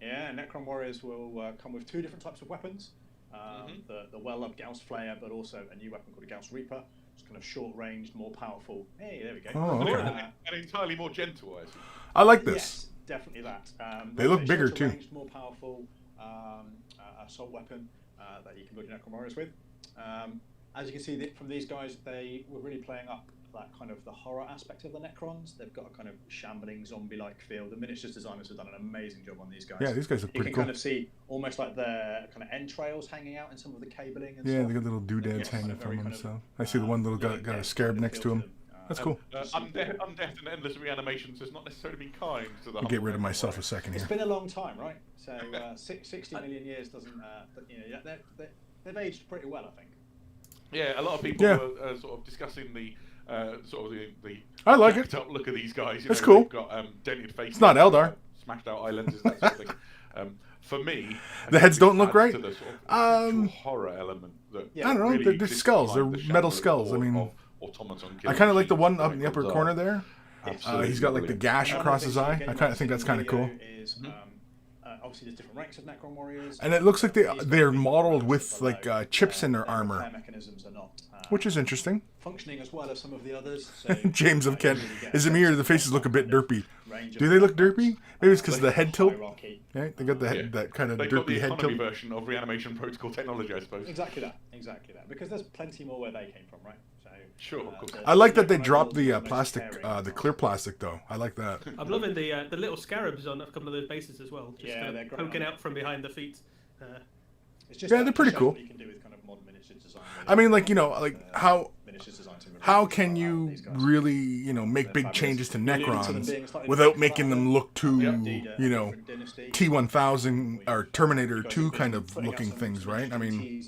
Yeah, Necron Warriors will come with 2 different types of weapons. The well-loved Gauss Flayer, but also a new weapon called a Gauss Reaper. It's kind of short-ranged, more powerful. Hey, there we go. Oh, okay. And entirely more gentle, I see. I like this. Yes, definitely that. They look bigger too. Ranged, more powerful assault weapon that you can build your Necron Warriors with. As you can see from these guys, they were really playing up that kind of the horror aspect of the Necrons. They've got a kind of shambling zombie-like feel. The miniatures designers have done an amazing job on these guys. Yeah, these guys are pretty cool. You can kind of see almost like their kind of entrails hanging out in some of the cabling and yeah, stuff. they got little doodads hanging from them. So I see the one little got a scarab next to him. That's cool. Undeath and endless reanimations has not necessarily been kind to the. I'll get rid of myself a second here. It's been a long time, right? So 60 million years doesn't. They've aged pretty well, I think. Yeah, a lot of people were sort of discussing the I like it. Up look of these guys. It's cool. They've got dented faces. It's not Eldar. Smashed out eye lenses, that sort of thing. For me, the heads don't look right. To the sort of horror element that I don't know. Really they're skulls. They're metal skulls. I mean, I kind of like the one up in the upper corner there. He's got like the gash across his eye. I kind of think that's kind of cool. Obviously, there's different ranks of Necron Warriors. And it looks like they're modeled with like chips in their armor, which is interesting. Functioning as well as some of the others. So, James of Kent. Is it me or the faces look a bit derpy? Do they look derpy? Maybe it's because of the head tilt. Right? They got the head, that kind of derpy head tilt. Version of reanimation protocol technology, I suppose. Exactly that. Exactly that. Because there's plenty more where they came from, right? So, sure, of course. I like that they dropped the plastic, the clear plastic, though. I like that. I'm loving the little scarabs on a couple of those bases as well. Just kind of poking out from behind the feet. Yeah, they're pretty cool. You can do with kind of modern miniature design. I mean, like, like how can you really, make big changes to Necrons without making them look too, T-1000 or Terminator 2 kind of looking things, right? I mean,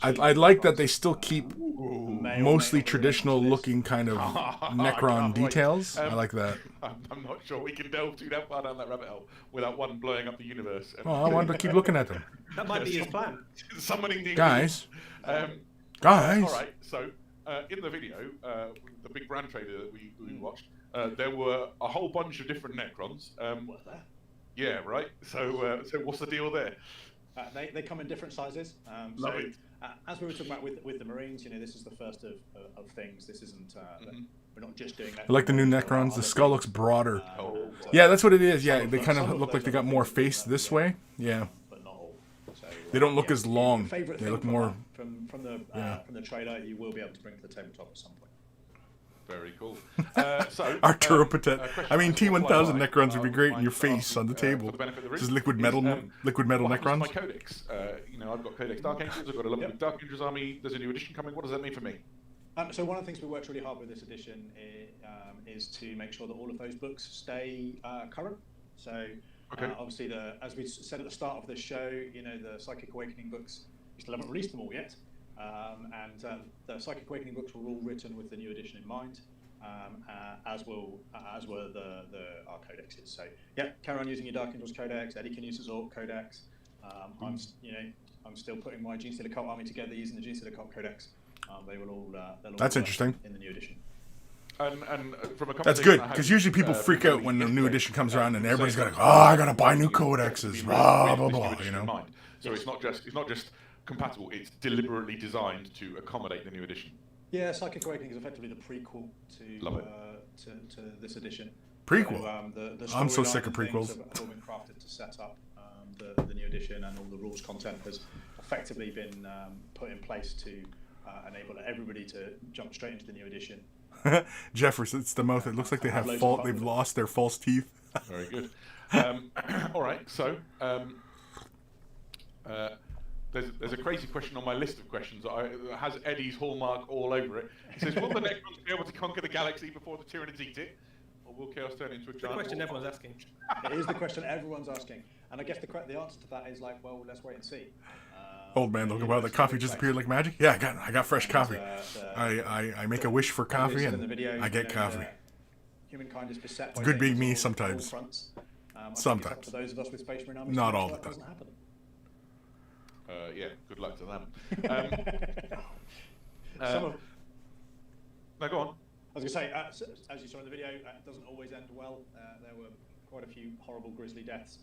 I like that they still keep mostly traditional looking kind of Necron details. I like that. I'm not sure we can delve too far down that rabbit hole without one blowing up the universe. Well, I wanted to keep looking at them. That might be his plan. Summoning the guys. Guys. All right. So in the video, the big brand trailer that we watched, there were a whole bunch of different Necrons. Yeah, right. So what's the deal there? They come in different sizes. As we were talking about with the Marines, this is the first of things. This isn't. We're not just doing that. I like the new Necrons. The skull looks broader. Yeah, that's what it is. Yeah, they kind of look like they got more face this way. Yeah. But not all. So, they don't look as long. They look more. From the trailer, you will be able to bring to the tabletop at some point. Very cool. So Arturo Patet. I mean, T-1000 Necrons would be great in your face on the table. Just liquid metal Necrons. My codex. I've got Codex Dark Angels. I've got a lovely Dark Angels army. There's a new edition coming. What does that mean for me? So one of the things we worked really hard with this edition is to make sure that all of those books stay current. So obviously, as we said at the start of this show, the Psychic Awakening books, we still haven't released them all yet. And the Psychic Awakening books were all written with the new edition in mind, as were our codexes. So carry on using your Dark Angels codex. Eddie can use his Orc codex. I'm still putting my Genestealer Cult army together using the Genestealer Cult codex. They will all. That's interesting. In the new edition. And from a that's good because usually people freak out when the new edition comes around and everybody's got I gotta buy new codexes. Blah blah blah. So it's not just compatible. It's deliberately designed to accommodate the new edition. Yeah, Psychic Awakening is effectively the prequel to this edition. Prequel? So, I'm so sick of prequels. Have all been crafted to set up the new edition, and all the rules content has effectively been put in place to enable everybody to jump straight into the new edition. Jefferson, it's the mouth. It looks like they have they've lost their false teeth. Very good. All right, so there's a crazy question on my list of questions that has Eddie's hallmark all over it. It says, will the Necrons be able to conquer the galaxy before the Tyranids eat it? Or will Chaos turn into a giant... The question everyone's asking. It is the question everyone's asking. And I guess the answer to that is like, well, let's wait and see. Old man, look about the coffee just appeared like magic. Yeah, I got fresh coffee. I make a wish for coffee and I get coffee. Humankind is beset It's good being me sometimes. Sometimes. For those of us with Space Marine armies, not all the time. Yeah, good luck to them. No, go on. I was going to say, as you saw in the video, it doesn't always end well. There were quite a few horrible, grisly deaths.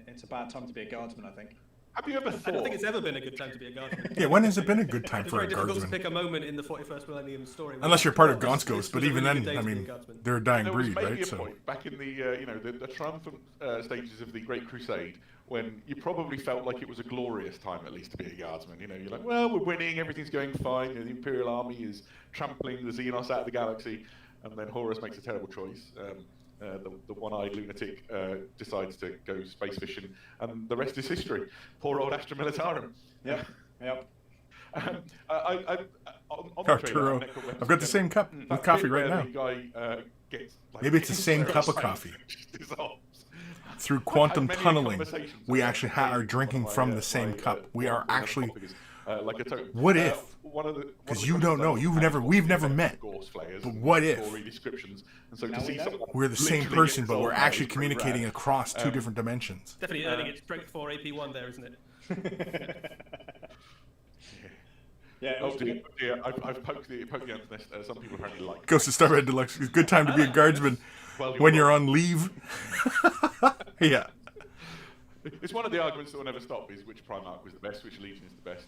It's a bad time to be a guardsman, I think. Have you ever thought... I don't think it's ever been a good time to be a guardsman. Yeah, when has it been a good time for a It's very difficult guardsman? to pick a moment in the 41st millennium story. Unless you're part of Gaunt's Ghost, but even then, I mean, they're a dying breed, there was maybe right? a point back in the triumphant stages of the Great Crusade when you probably felt like it was a glorious time, at least, to be a guardsman. You know, you're like, well, we're winning, everything's going fine. You know, the Imperial Army is trampling the Xenos out of the galaxy, and then Horus makes a terrible choice. The one-eyed lunatic decides to go space fishing, and the rest is history. Poor old Astra Militarum. Yep. Arturo, I've got the same cup with coffee right now. Maybe it's the same cup of coffee. Through quantum tunneling, we actually are drinking from the same cup. We are actually... What if? Because you don't know. We've never met. But what if we're the same person, but we're actually communicating across two different dimensions? Definitely earning its strength 4 AP1 there, isn't it? Yeah. Oh dear, I've poked the ant nest. Some people apparently like. Ghost of Starred Deluxe. It's a good time to be a guardsman when you're on leave. Yeah. It's one of the arguments that will never stop, is which Primarch was the best, which Legion is the best.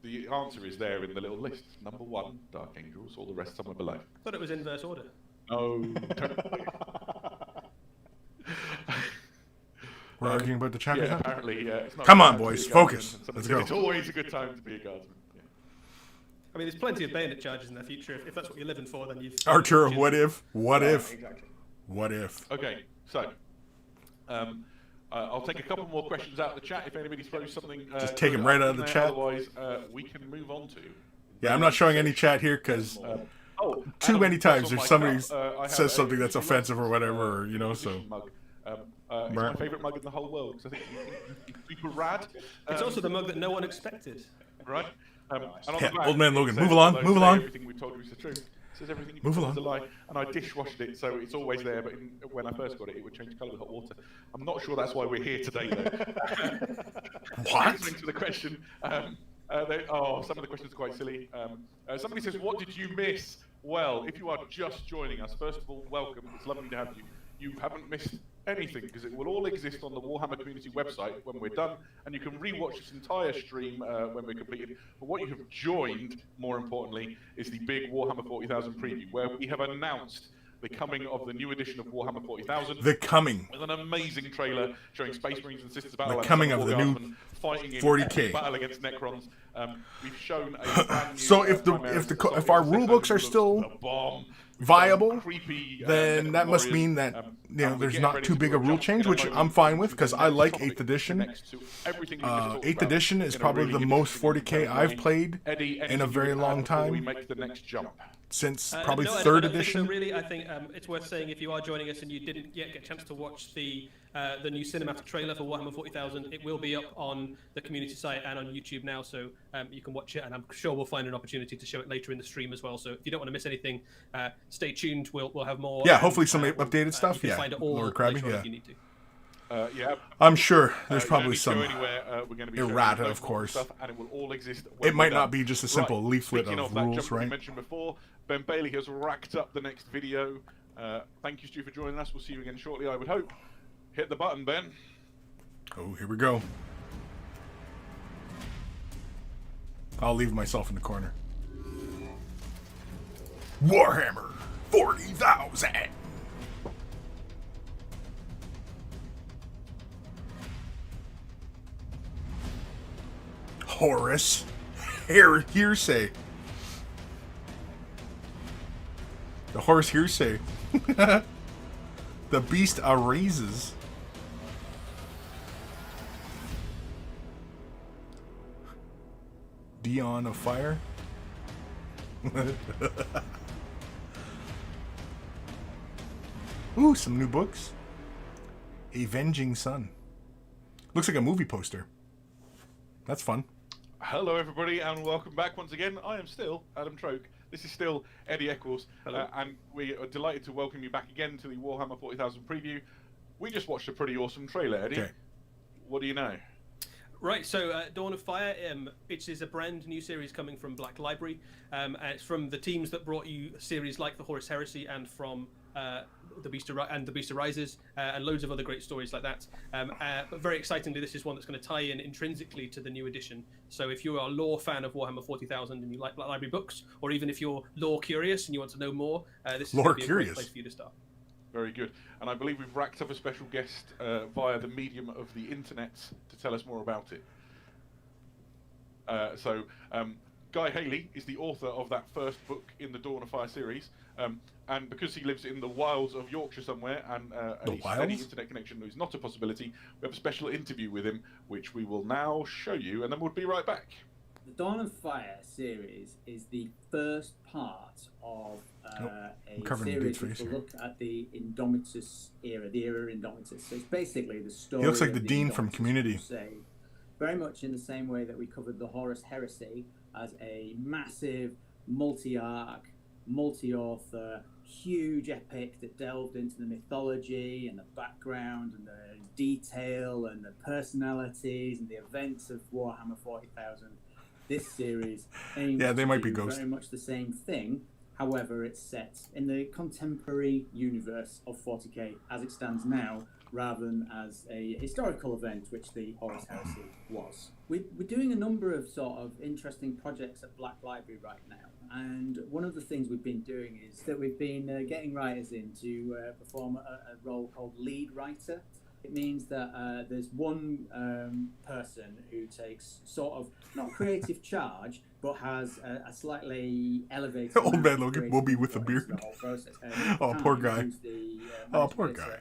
The answer is there in the little list. Number 1, Dark Angels, all the rest somewhere below. I thought it was inverse order. No. We're arguing about the champion. Yeah, apparently. It's not Come on, boys, focus. Let's go. It's always a good time to be a guardsman. Yeah. I mean, there's plenty of bayonet charges in the future. If that's what you're living for, then you've... Arturo, what if? What if? Exactly. What if? Okay, so... I'll take a couple more questions out of the chat if anybody throws something. Just take them right out of the chat. Otherwise, we can move on to. Yeah, I'm not showing any chat here because too many times if somebody says something that's offensive or whatever, you know. So. It's my favourite mug in the whole world. So I think it's super rad. It's also the mug that no one expected. Right. Yeah, old man Logan, move along, move along. Everything we told you is the truth. Says everything you is a lie, and I dishwashed it, so it's always there. But when I first got it, it would change colour with hot water. I'm not sure that's why we're here today, though. What? Answering to the question, some of the questions are quite silly. Somebody says, "What did you miss?" Well, if you are just joining us, first of all, welcome. It's lovely to have you. You haven't missed anything because it will all exist on the Warhammer community website when we're done, and you can rewatch this entire stream when we're completed. But what you have joined, more importantly, is the big Warhammer 40,000 preview, where we have announced the coming of the new edition of Warhammer 40,000. The coming. With an amazing trailer showing Space Marines and Sisters Battle. The coming of the new fighting in 40K battle against Necrons. We've shown a brand new, so if our rulebooks are still viable, then that must mean that there's not too big a rule change, which I'm fine with because I like 8th edition. 8th edition is probably the most 40K I've played in a very long time. Since probably 3rd edition. So really, I think it's worth saying if you are joining us and you didn't yet get a chance to watch the new cinematic trailer for Warhammer 40,000, it will be up on the community site and on YouTube now, so you can watch it, and I'm sure we'll find an opportunity to show it later in the stream as well. So if you don't want to miss anything, stay tuned. We'll have more. Yeah, hopefully some updated stuff. You can find it all Lord Krabby, if you need to. I'm sure there's probably some errata, of course. And it will all exist. It might not be just a simple leaflet Speaking of that rules, jump we right? mentioned before, Ben Bailey has racked up the next video. Thank you, Stu, for joining us. We'll see you again shortly, I would hope. Hit the button, Ben. Oh, here we go. I'll leave myself in the corner. Warhammer 40,000. Horus hearsay. The Horus hearsay. The beast arises. Dion of Fire. Ooh, some new books. Avenging Sun. Looks like a movie poster. That's fun. Hello, everybody, and welcome back once again. I am still Adam Troke. This is still Eddie Eccles, and we are delighted to welcome you back again to the Warhammer 40,000 preview. We just watched a pretty awesome trailer, Eddie. Okay. What do you know? Right, so Dawn of Fire, it is a brand new series coming from Black Library. And it's from the teams that brought you series like The Horus Heresy and from The Beast Arises, and loads of other great stories like that. But very excitingly, this is one that's going to tie in intrinsically to the new edition. So if you're a lore fan of Warhammer 40,000 and you like Black Library books, or even if you're lore curious and you want to know more, this is going to be a great place for you to start. Very good. And I believe we've racked up a special guest via the medium of the internet to tell us more about it. Guy Haley is the author of that first book in the Dawn of Fire series. And because he lives in the wilds of Yorkshire somewhere and a steady internet connection is not a possibility, we have a special interview with him, which we will now show you, and then we'll be right back. The Dawn of Fire series is the first part of a series which will look at the Indomitus era, the era Indomitus. So it's basically the story. He looks like of the Dean from Community. Crusade. Very much in the same way that we covered the Horus Heresy as a massive, multi-arc, multi-author, huge epic that delved into the mythology and the background and the detail and the personalities and the events of Warhammer 40,000. This series aims they might be to do Ghost. very much the same thing. However, it's set in the contemporary universe of 40k as it stands now, rather than as a historical event, which the Horus Heresy was. We're doing a number of sort of interesting projects at Black Library right now, and one of the things we've been doing is that we've been getting writers in to perform a role called lead writer. It means that there's one person who takes sort of not creative charge, but has a slightly elevated. Old man Logan will be with a beard. Oh, poor guy. Oh, poor guy.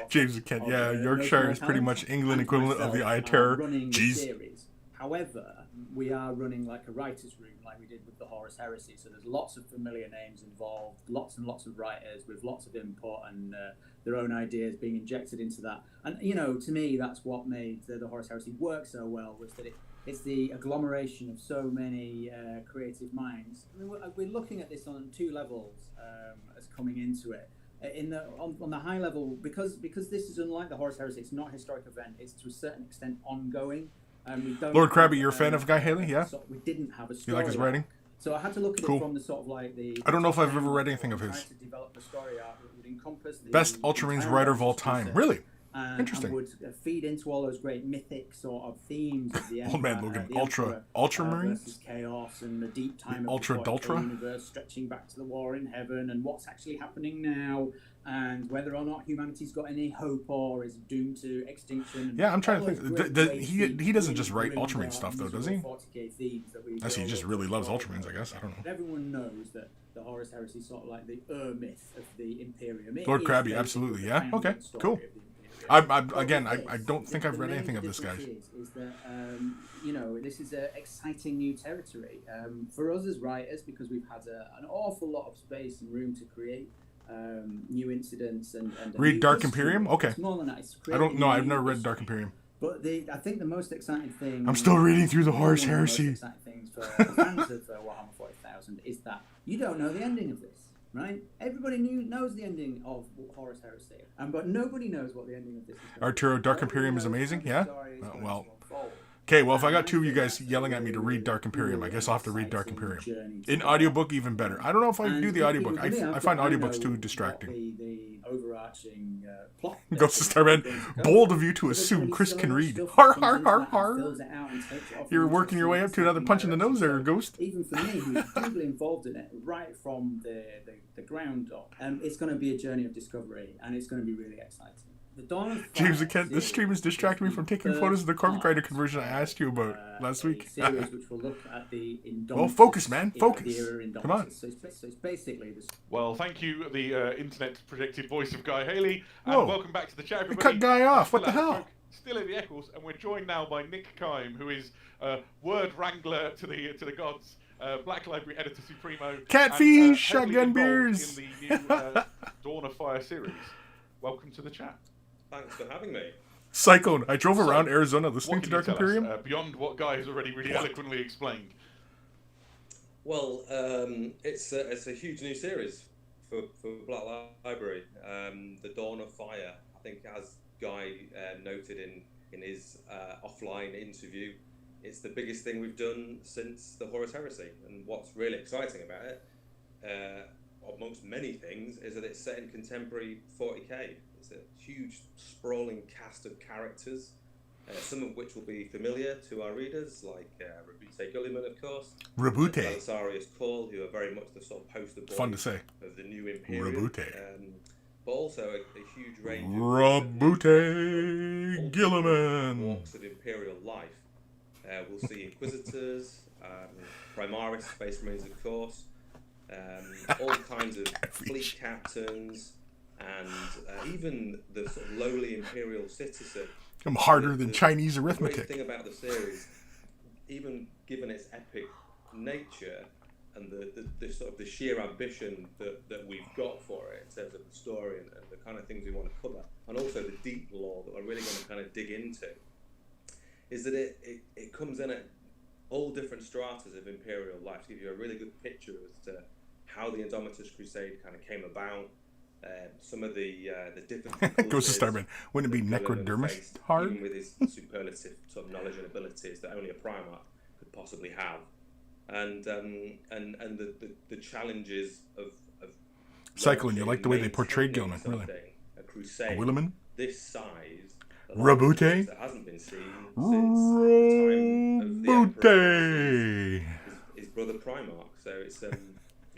James Kent, yeah, Yorkshire is pretty much England equivalent of the Eye of Terror. Jeez. However, we are running like a writer's room like we did with the Horus Heresy, so there's lots of familiar names involved, lots and lots of writers with lots of input and their own ideas being injected into that. And, you know, to me, that's what made the Horus Heresy work so well, was that it's the agglomeration of so many creative minds. I mean, we're looking at this on two levels as coming into it. On the high level, because this is unlike the Horus Heresy, it's not a historic event, it's to a certain extent ongoing. Lord Krabby, you're a fan of Guy Haley, yeah? We didn't have a story. You like his writing? So I had to look at it from the sort of like the. I don't know if I've ever read anything of his. To develop a story arc that would encompass the best Ultramarines writer of all time. Really? Interesting. And would feed into all those great mythic sort of themes of the Old man Logan, Ultramarines versus chaos and the deep time the of the Ultra universe, stretching back to the war in heaven and what's actually happening now, and whether or not humanity's got any hope or is doomed to extinction. Yeah, I'm trying to think. He doesn't just write Ultramarine stuff though, does he? Unless he just really loves Ultramarines, I guess. I don't know. Everyone knows that the Horus Heresy is sort of like the myth of the Imperium. Lord Krabby, absolutely. Yeah. Okay. Cool. Again, I don't think I've read anything of this guy. Is that you know, this is an exciting new territory for us as writers, because we've had an awful lot of space and room to create new incidents and read Dark Imperium. Okay. It's more than that. I don't know. I've never read Dark Imperium. But I think the most exciting thing. I'm still reading through the Horus Heresy. The most exciting things for fans of Warhammer 40,000 is that you don't know the ending of this. Right? Everybody knows the ending of Horus Heresy, but nobody knows what the ending of this is. Arturo, Dark Imperium is amazing, yeah? Well, Okay, well, if I got two of you guys yelling at me to read Dark Imperium, I guess I'll have to read Dark Imperium. In audiobook, even better. I don't know if I can do the audiobook. I find audiobooks too distracting. The overarching plot. Ghost of Starman, bold of you to assume Kris can read. Har, har, har, har. You're working your way up to another punch in the nose there, Ghost. Even for me, who's deeply involved in it, right from the ground up, it's going to be a journey of discovery, and it's going to be really exciting. The Dawn of James and Kent, this stream is distracting me from taking photos of the Corvette Grinder conversion I asked you about last week. Series which will look at the well, focus, man, focus. Come on. So it's basically this. Well, thank you, the internet-projected voice of Guy Haley, and welcome back to the chat, everybody. We cut Guy off. What the hell? Still in the Eccles, and we're joined now by Nick Kime, who is word wrangler to the gods. Black Library Editor Supremo. Catfish, shotgun beers. In the new Dawn of Fire series. Welcome to the chat. Thanks for having me. Cyclone. I drove around Arizona listening to Dark Imperium. Beyond what Guy has already really eloquently explained. Well, it's a huge new series for Black Library. The Dawn of Fire. I think, as Guy noted in his offline interview, it's the biggest thing we've done since the Horus Heresy. And what's really exciting about it, amongst many things, is that it's set in contemporary 40k. It's a huge, sprawling cast of characters, some of which will be familiar to our readers, like Rabute Gulliman, of course. Rabute. Belisarius Cawl, who are very much the sort of poster boy Fun to say. Of the new Imperium. Rabute. But also a huge range of Rabute Gilliman. Walks of Imperial life. We'll see Inquisitors, Primaris, Space Marines, of course, all kinds of fleet captains, and even the sort of lowly Imperial citizen. I'm harder than Chinese arithmetic. The great thing about the series, even given its epic nature and the sort of the sheer ambition that we've got for it in terms of the story and the kind of things we want to cover, and also the deep lore that we're really going to kind of dig into, is that it comes in at all different stratas of Imperial life to give you a really good picture as to how the Indomitus Crusade kind of came about, some of the different Goes to Starman. Wouldn't it be Necrodermis hard? Even with his superlative sort of knowledge and abilities that only a Primarch could possibly have, and the challenges of Cycling. You like the way they portrayed Gilman, really? A crusade this size. Rabute. That hasn't been seen since the time of the Emperor, his brother Primarch. So it's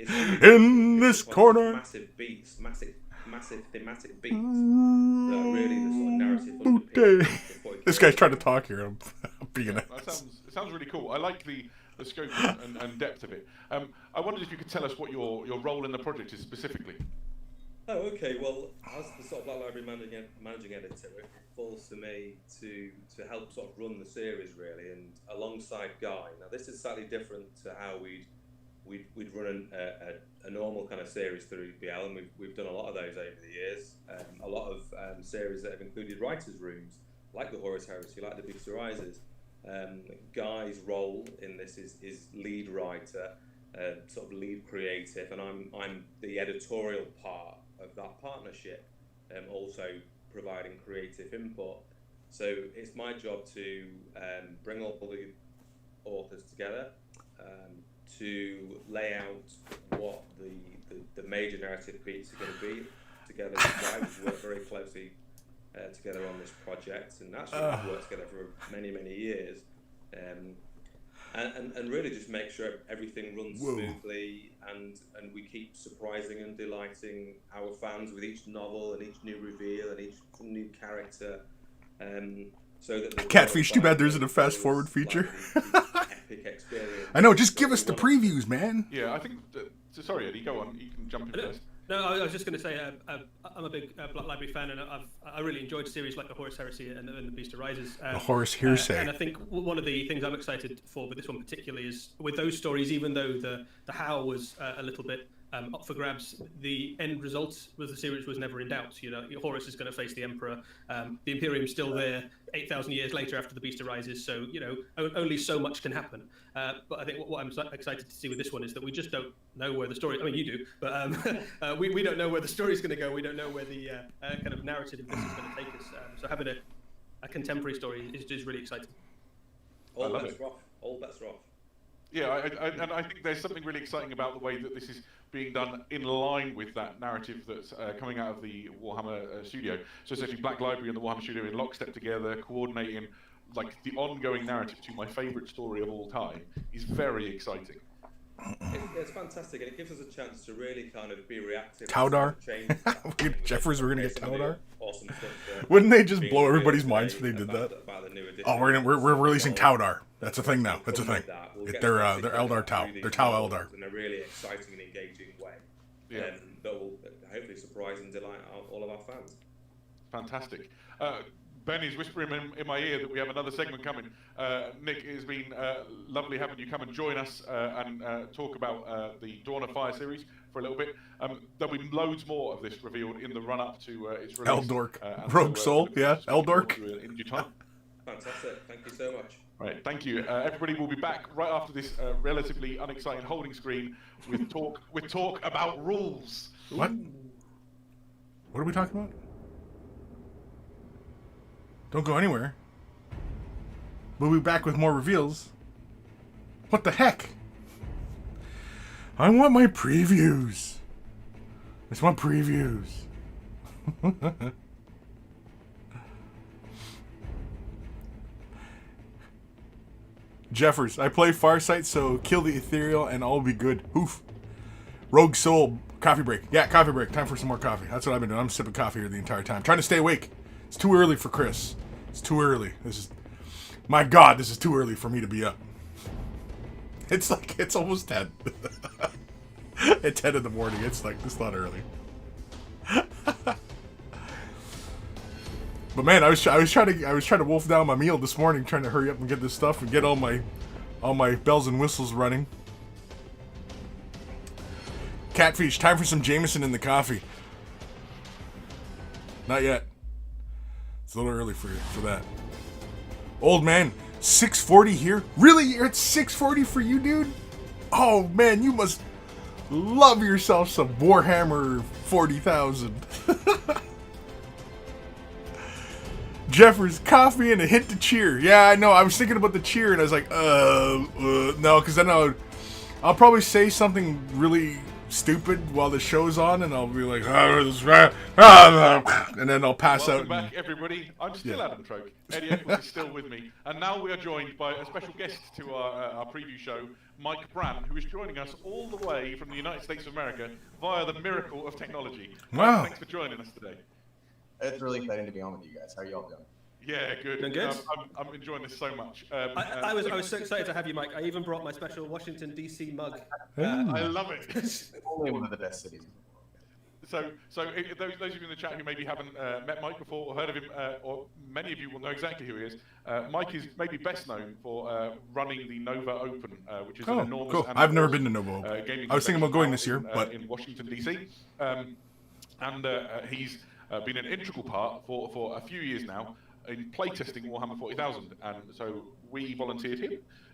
in this corner. Massive beats, massive thematic beats. That are really the sort of narrative underpinning. This guy's trying to talk here. I'm being it sounds really cool. I like the scope and depth of it. I wondered if you could tell us what your role in the project is specifically. Oh, okay. Well, as the sort of Black Library managing editor, it falls to me to help sort of run the series really, and alongside Guy. Now, this is slightly different to how we'd run a normal kind of series through BL, and we've done a lot of those over the years. A lot of series that have included writers' rooms, like the Horus Heresy, like the Beast Arises. Guy's role in this is lead writer, sort of lead creative, and I'm the editorial part of that partnership, also providing creative input. So it's my job to bring all the authors together, to lay out what the major narrative beats are going to be together with Guy. We've worked very closely together on this project, and actually we've worked together for many years, and really just make sure everything runs smoothly, and we keep surprising and delighting our fans with each novel and each new reveal and each new character. So that the Catfish, too bad there isn't a fast forward feature. Epic experience. I know, just give us the previews, man. Yeah, I think. Sorry, Eddie, go on. You can jump in first. No, I was just going to say I'm a big Black Library fan, and I really enjoyed series like the Horus Heresy and the Beast Arises. The Horus Heresy. And I think one of the things I'm excited for with this one particularly is with those stories, even though the how was a little bit up for grabs, the end result was the series was never in doubt. You know, Horus is going to face the Emperor. The Imperium's still there 8,000 years later after the Beast arises. So, you know, only so much can happen. But I think what I'm excited to see with this one is that we just don't know where the story. I mean, you do, but we don't know where the story's going to go. We don't know where the kind of narrative of this is going to take us. So having a contemporary story is just really exciting. All bets are off. All bets are off. Yeah, and I think there's something really exciting about the way that this is being done in line with that narrative that's coming out of the Warhammer studio. So essentially, Black Library and the Warhammer studio in lockstep together, coordinating like the ongoing narrative to my favourite story of all time is very exciting. It's fantastic, and it gives us a chance to really kind of be reactive. Towdar? Jeffers, we're gonna get Towdar? Awesome stuff. Wouldn't they just blow everybody's minds if they did that? Oh, we're releasing Towdar. That's a thing now. That's a thing. They're Eldar Tau. They're Tau Eldar. In a really exciting and engaging way. Yeah. That will hopefully surprise and delight all of our fans. Fantastic. Ben is whispering in my ear that we have another segment coming. Nick, it has been lovely having you come and join us and talk about the Dawn of Fire series for a little bit. There'll be loads more of this revealed in the run-up to its release. Eldork. Rogue Soul, yeah, Eldork. In due time. Fantastic. Thank you so much. Right, thank you. Everybody will be back right after this relatively unexciting holding screen with talk about rules. What? What are we talking about? Don't go anywhere. We'll be back with more reveals. What the heck? I want my previews. I just want previews. Jeffers, I play Farsight, so kill the Ethereal and all will be good. Oof. Rogue Soul, coffee break. Yeah, coffee break. Time for some more coffee. That's what I've been doing. I'm sipping coffee here the entire time. Trying to stay awake. It's too early for Kris. It's too early. My God, this is too early for me to be up. It's almost 10. At 10 in the morning, it's not early. But man, I was trying to wolf down my meal this morning, trying to hurry up and get this stuff and get all my bells and whistles running. Catfish, time for some Jameson in the coffee. Not yet. It's a little early for that. Old man, 640 here? Really? You're at 640 for you, dude? Oh man, you must love yourself some Warhammer 40,000. Jeffers, coffee and a hint to cheer. Yeah, I know. I was thinking about the cheer and I was like, no, because then I'll probably say something really stupid while the show's on, and I'll be like, and then I'll pass out. Welcome back, everybody. I'm still Adam Troke. Eddie Edwards is still with me, and now we are joined by a special guest to our preview show, Mike Brandt, who is joining us all the way from the United States of America via the miracle of technology. Wow! Mike, thanks for joining us today. It's really exciting to be on with you guys. How are y'all doing? Yeah, good. Doing good? I'm enjoying this so much. I was so excited to have you, Mike. I even brought my special Washington D.C. mug. I love it. Only one of the best cities. So those of you in the chat who maybe haven't met Mike before or heard of him, or many of you will know exactly who he is. Mike is maybe best known for running the Nova Open, which is an enormous. Cool. I've never been to Nova Open. I was thinking about going this year, but in Washington D.C. And he's been an integral part for a few years now in playtesting Warhammer 40,000, and so we volunteered him,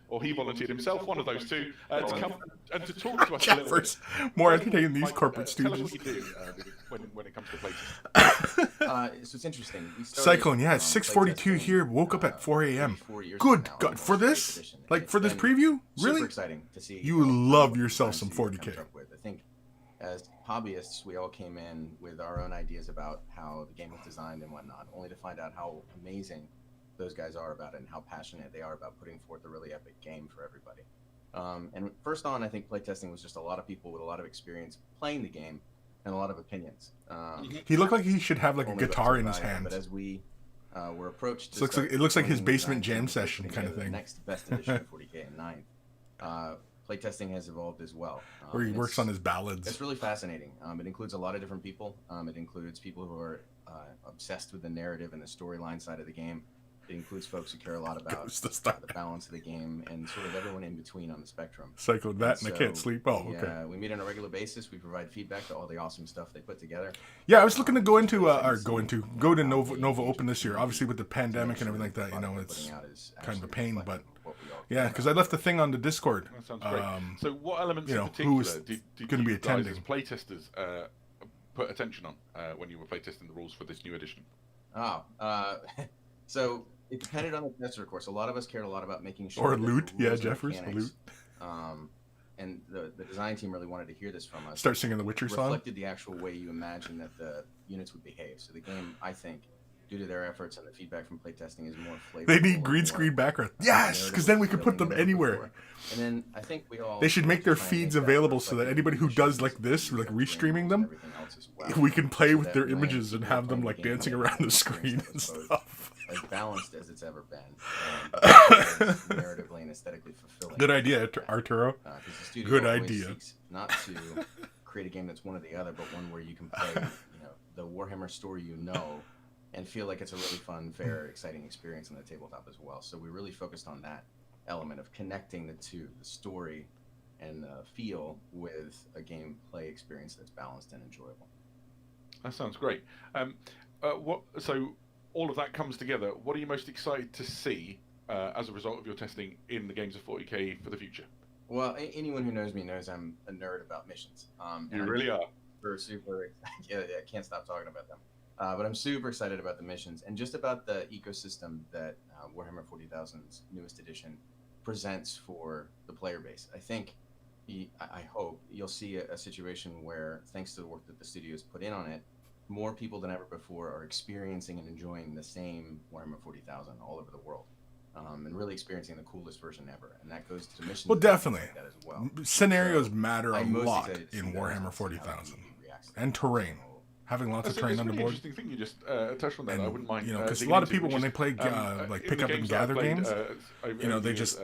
or he volunteered himself, one of those two, to come and to talk to us a little bit. More entertaining these corporate tell us stooges. what you do when it comes to playtesting. So it's interesting. Cyclone, yeah, it's 6:42 here. Woke up at 4 a.m. Good God, for this? Like for this preview? Really? Super exciting to see. You love yourself some 40K. I think as hobbyists, we all came in with our own ideas about how the game was designed and whatnot, only to find out how amazing those guys are about it and how passionate they are about putting forth a really epic game for everybody. And first on, I think playtesting was just a lot of people with a lot of experience playing the game and a lot of opinions. He looked like he should have like a guitar in his hand. But as we were approached, it looks like his basement jam session kind of thing. The next best edition of 40K and 9th. Playtesting has evolved as well. Where he works on his ballads. It's really fascinating. It includes a lot of different people. It includes people who are obsessed with the narrative and the storyline side of the game. It includes folks who care a lot about the balance of the game and sort of everyone in between on the spectrum. Cycled that and I can't sleep. Oh, okay. We meet on a regular basis. We provide feedback to all the awesome stuff they put together. Yeah, I was looking to go to Nova Open this year. Obviously with the pandemic and everything like that, you know, it's kind of a pain, but yeah, because I left the thing on the Discord. That sounds great. So what elements in who particular was did going to be you guys attending? as playtesters put attention on when you were playtesting the rules for this new edition? So it depended on the tester, of course. A lot of us cared a lot about making sure. Or loot, yeah, rules and Jeffers, mechanics, loot. And the design team really wanted to hear this from us. Start singing the Witcher song. Reflected the actual way you imagine that the units would behave. So the game, I think, due to their efforts and the feedback from playtesting, is more flavorful. They need green screen background. Yes, because then we could put them anywhere. And then I think we all. They should make their feeds available so that anybody who does like this, like restreaming them, we can play with their images and have them like dancing around the screen and stuff. As balanced as it's ever been, and narratively and aesthetically fulfilling. Good idea, Arturo. Good idea. Not to create a game that's one or the other, but one where you can play, the Warhammer story and feel like it's a really fun, fair, exciting experience on the tabletop as well. So we really focused on that element of connecting the two, the story and the feel, with a gameplay experience that's balanced and enjoyable. That sounds great. So all of that comes together. What are you most excited to see as a result of your testing in the games of 40K for the future? Well, anyone who knows me knows I'm a nerd about missions. You really are. Super yeah, I can't stop talking about them. But I'm super excited about the missions and just about the ecosystem that Warhammer 40,000's newest edition presents for the player base. I think, I hope, you'll see a situation where, thanks to the work that the studios put in on it, more people than ever before are experiencing and enjoying the same Warhammer 40,000 all over the world, and really experiencing the coolest version ever. And that goes to missions. Well, definitely. Like that as well. Scenarios matter a lot in Warhammer 40,000, and terrain. Having lots of terrain on the board. Interesting thing you just touched on that. I wouldn't mind. Because a lot of people, when they play like pick up and gather games, they just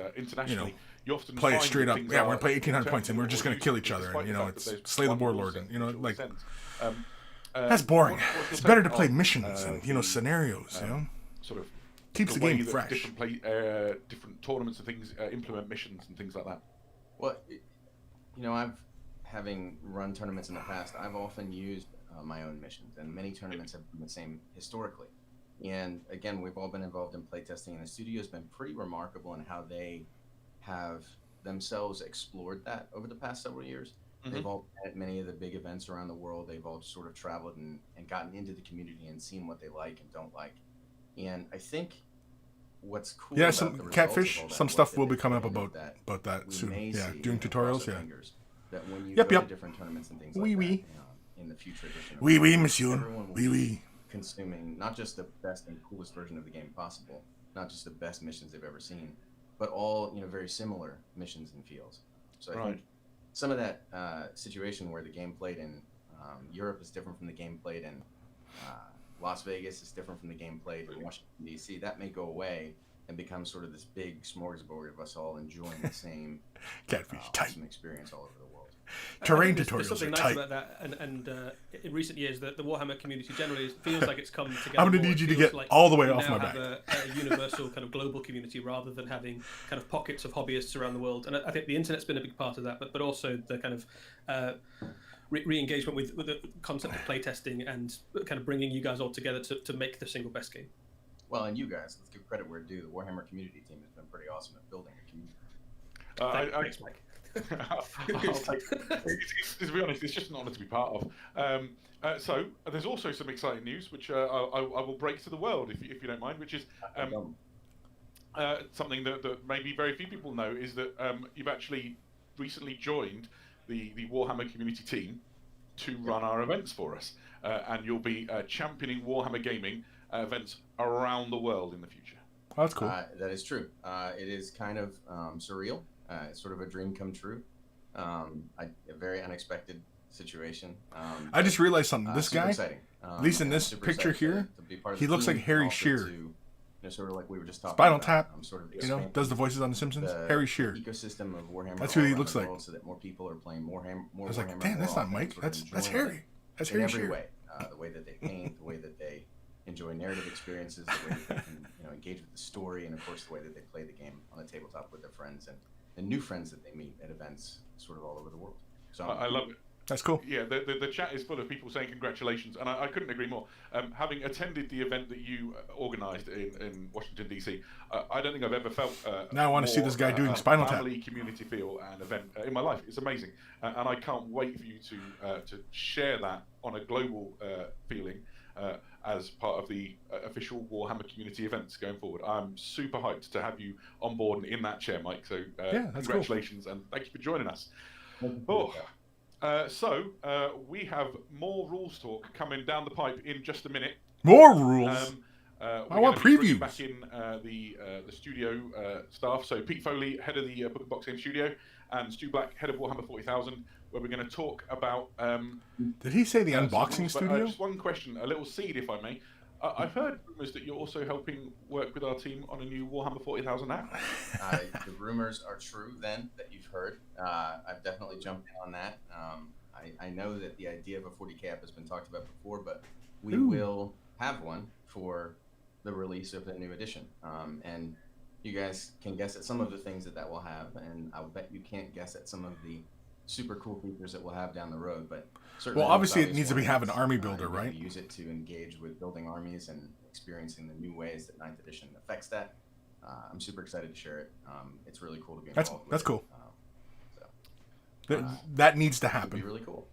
you often play it straight up. Yeah, we're gonna play 1,800 points, and we're just gonna kill each other, and it's slay the warlord, and like that's boring. It's better to play missions and scenarios. Sort of keeps the game fresh. Different tournaments and things implement missions and things like that. Well, having run tournaments in the past, I've often used my own missions, and many tournaments have been the same historically. And again, we've all been involved in playtesting, and the studio's been pretty remarkable in how they have themselves explored that over the past several years. Mm-hmm. They've all been at many of the big events around the world. They've all sort of traveled and gotten into the community and seen what they like and don't like. And I think what's cool about some the catfish, of all that some stuff will be coming up about that soon. Yeah, doing tutorials. Yeah. That when you go to different tournaments and things like that, in the future edition. Oui, monsieur. Oui. Consuming not just the best and coolest version of the game possible, not just the best missions they've ever seen, but all very similar missions and fields. So I think some of that situation where the game played in Europe is different from the game played in Las Vegas is different from the game played in Washington D.C. That may go away and become sort of this big smorgasbord of us all enjoying the same catfish awesome experience all over the world. Terrain tutorials there's something are nice tight. about that, and in recent years, the Warhammer community generally feels like it's come together. I'm going to need you to get all the way off my back. A universal kind of global community rather than having kind of pockets of hobbyists around the world, and I think the internet's been a big part of that, but also the kind of re-engagement with the concept of playtesting and kind of bringing you guys all together to make the single best game. Well, and you guys, let's give credit where it's due. The Warhammer community team has been pretty awesome at building a community. Thanks, Mike. To be honest, it's just an honour to be part of. So there's also some exciting news, which I will break to the world, if you don't mind, which is something that maybe very few people know, is that you've actually recently joined the Warhammer community team to run our events for us, and you'll be championing Warhammer gaming events around the world in the future. Oh, that's cool. That is true. It is kind of surreal. It's sort of a dream come true. A very unexpected situation. I just realized something. This guy, at least in this picture here, he looks like Harry Shearer. Sort of like we were just talking Spinal about. Tap, Sort of does the voices on The Simpsons. Harry Shearer. Ecosystem of Warhammer. That's who he looks like. So that more people are playing more Warhammer. I was like, damn, that's not Mike. That's Harry. That's Harry Shearer. In every way, the way that they paint, the way that they enjoy narrative experiences, the way that they can engage with the story, and of course the way that they play the game on the tabletop with their friends and new friends that they meet at events sort of all over the world. So I love it. That's cool. Yeah, the chat is full of people saying congratulations, and I couldn't agree more. Having attended the event that you organised in Washington D.C., I don't think I've ever felt now I want to see this guy doing Spinal Tap. Family community feel and event in my life. It's amazing, and I can't wait for you to share that on a global feeling. as part of the official Warhammer community events going forward. I'm super hyped to have you on board and in that chair, Mike. So congratulations and thank you for joining us. So we have more rules talk coming down the pipe in just a minute. More rules? I want previews. Back in the studio staff. So Pete Foley, head of the Book and Box Game Studio, and Stu Black, head of Warhammer 40,000, where we're going to talk about... Did he say the unboxing studio? Just one question, a little seed, if I may. I've heard rumours that you're also helping work with our team on a new Warhammer 40,000 app. The rumours are true, then, that you've heard. I've definitely jumped in on that. I know that the idea of a 40K app has been talked about before, but we will have one for the release of the new edition. And you guys can guess at some of the things that will have, and I'll bet you can't guess at some of the super cool features that we'll have down the road. But certainly, well, obviously it needs to have an army builder, right? Use it to engage with building armies and experiencing the new ways that 9th edition affects that. I'm super excited to share it. It's really cool to be involved with. That's cool. That needs to happen. It'd be really cool.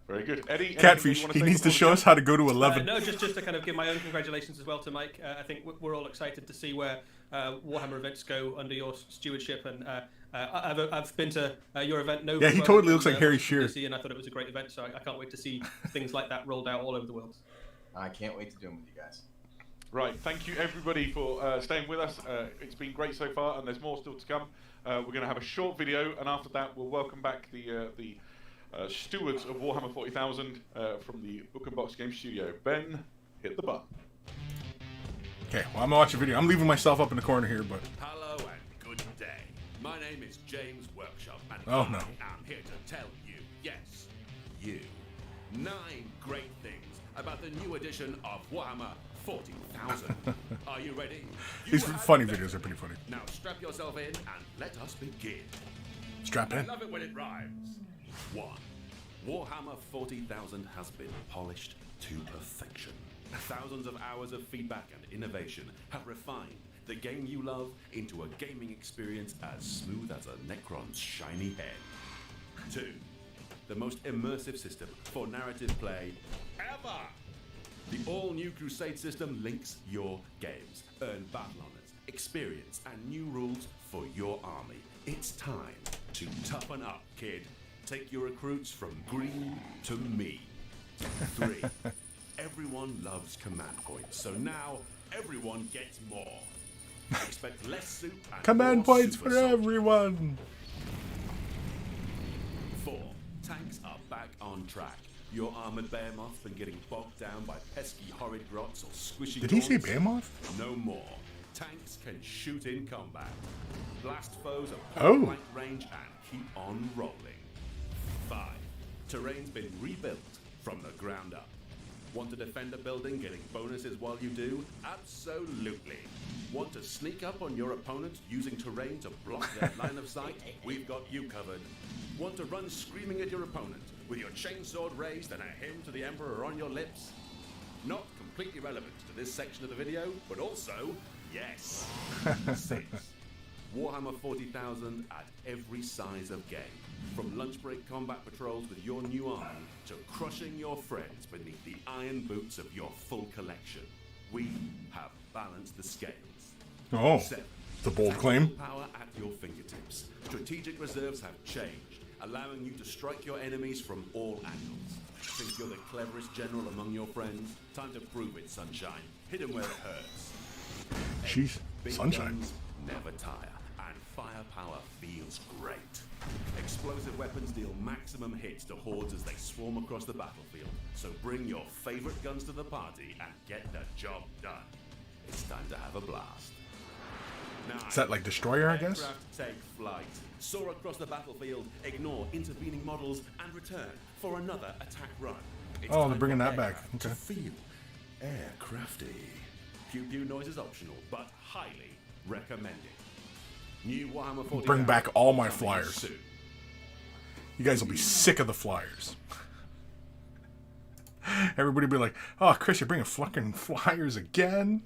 Very good. Eddie, Catfish, he needs to show us how to go to 11. No, just to kind of give my own congratulations as well to Mike. I think we're all excited to see where Warhammer events go under your stewardship. And I've been to your event. Yeah, he totally looks like Harry Shearer. And I thought it was a great event, so I can't wait to see things like that rolled out all over the world. I can't wait to do them with you guys. Right, thank you everybody for staying with us. It's been great so far, and there's more still to come. We're going to have a short video, and after that, we'll welcome back the stewards of Warhammer 40,000 from the Book and Box Game Studio. Ben, hit the button. Okay, well, I'm gonna watch a video. I'm leaving myself up in the corner here, but... Hello and good day. My name is James Workshop, and I'm here to tell you, yes, you, 9 great things about the new edition of Warhammer 40,000. Are you ready? These funny videos are pretty funny. Now strap yourself in and let us begin. Strap in. I love it when it rhymes. 1. Warhammer 40,000 has been polished to perfection. Thousands of hours of feedback and innovation have refined the game you love into a gaming experience as smooth as a Necron's shiny head. 2. The most immersive system for narrative play ever! The all-new Crusade system links your games. Earn battle honors, experience, and new rules for your army. It's time to toughen up, kid. Take your recruits from green to me. 3. Everyone loves command points, so now everyone gets more. Expect less soup and command more points for everyone. 4. Tanks are back on track. Your armored behemoth's been getting bogged down by pesky horrid grots or squishy Did he say gaunts. behemoth? No more. Tanks can shoot in combat, blast foes at Oh. point-blank range, and keep on rolling. 5. Terrain's been rebuilt from the ground up. Want to defend a building, getting bonuses while you do? Absolutely. Want to sneak up on your opponent using terrain to block their line of sight? We've got you covered. Want to run screaming at your opponent with your chainsword raised and a hymn to the Emperor on your lips? Not completely relevant to this section of the video, but also, yes. 6. Warhammer 40,000 at every size of game. From lunch break combat patrols with your new army to crushing your friends beneath the iron boots of your full collection. We have balanced the scales. Oh, 7. it's a bold claim. Power at your fingertips. Strategic reserves have changed, allowing you to strike your enemies from all angles. Think you're the cleverest general among your friends? Time to prove it, sunshine. Hit 'em where it hurts. Jeez, Big sunshine. guns never tire, and firepower feels great. Explosive weapons deal maximum hits to hordes as they swarm across the battlefield. So bring your favorite guns to the party and get the job done. It's time to have a blast. 9. Is that like Destroyer, I guess? Aircraft take flight. Soar across the battlefield, ignore intervening models, and return for another attack run. It's Oh, they're time bringing for that back. aircraft to Okay. feel aircrafty. Pew-pew noise is optional, but highly recommended. New Warhammer 40,000 Bring back all my coming flyers. soon. You guys will be sick of the flyers. Everybody will be like, oh, Chris, you're bringing fucking flyers again?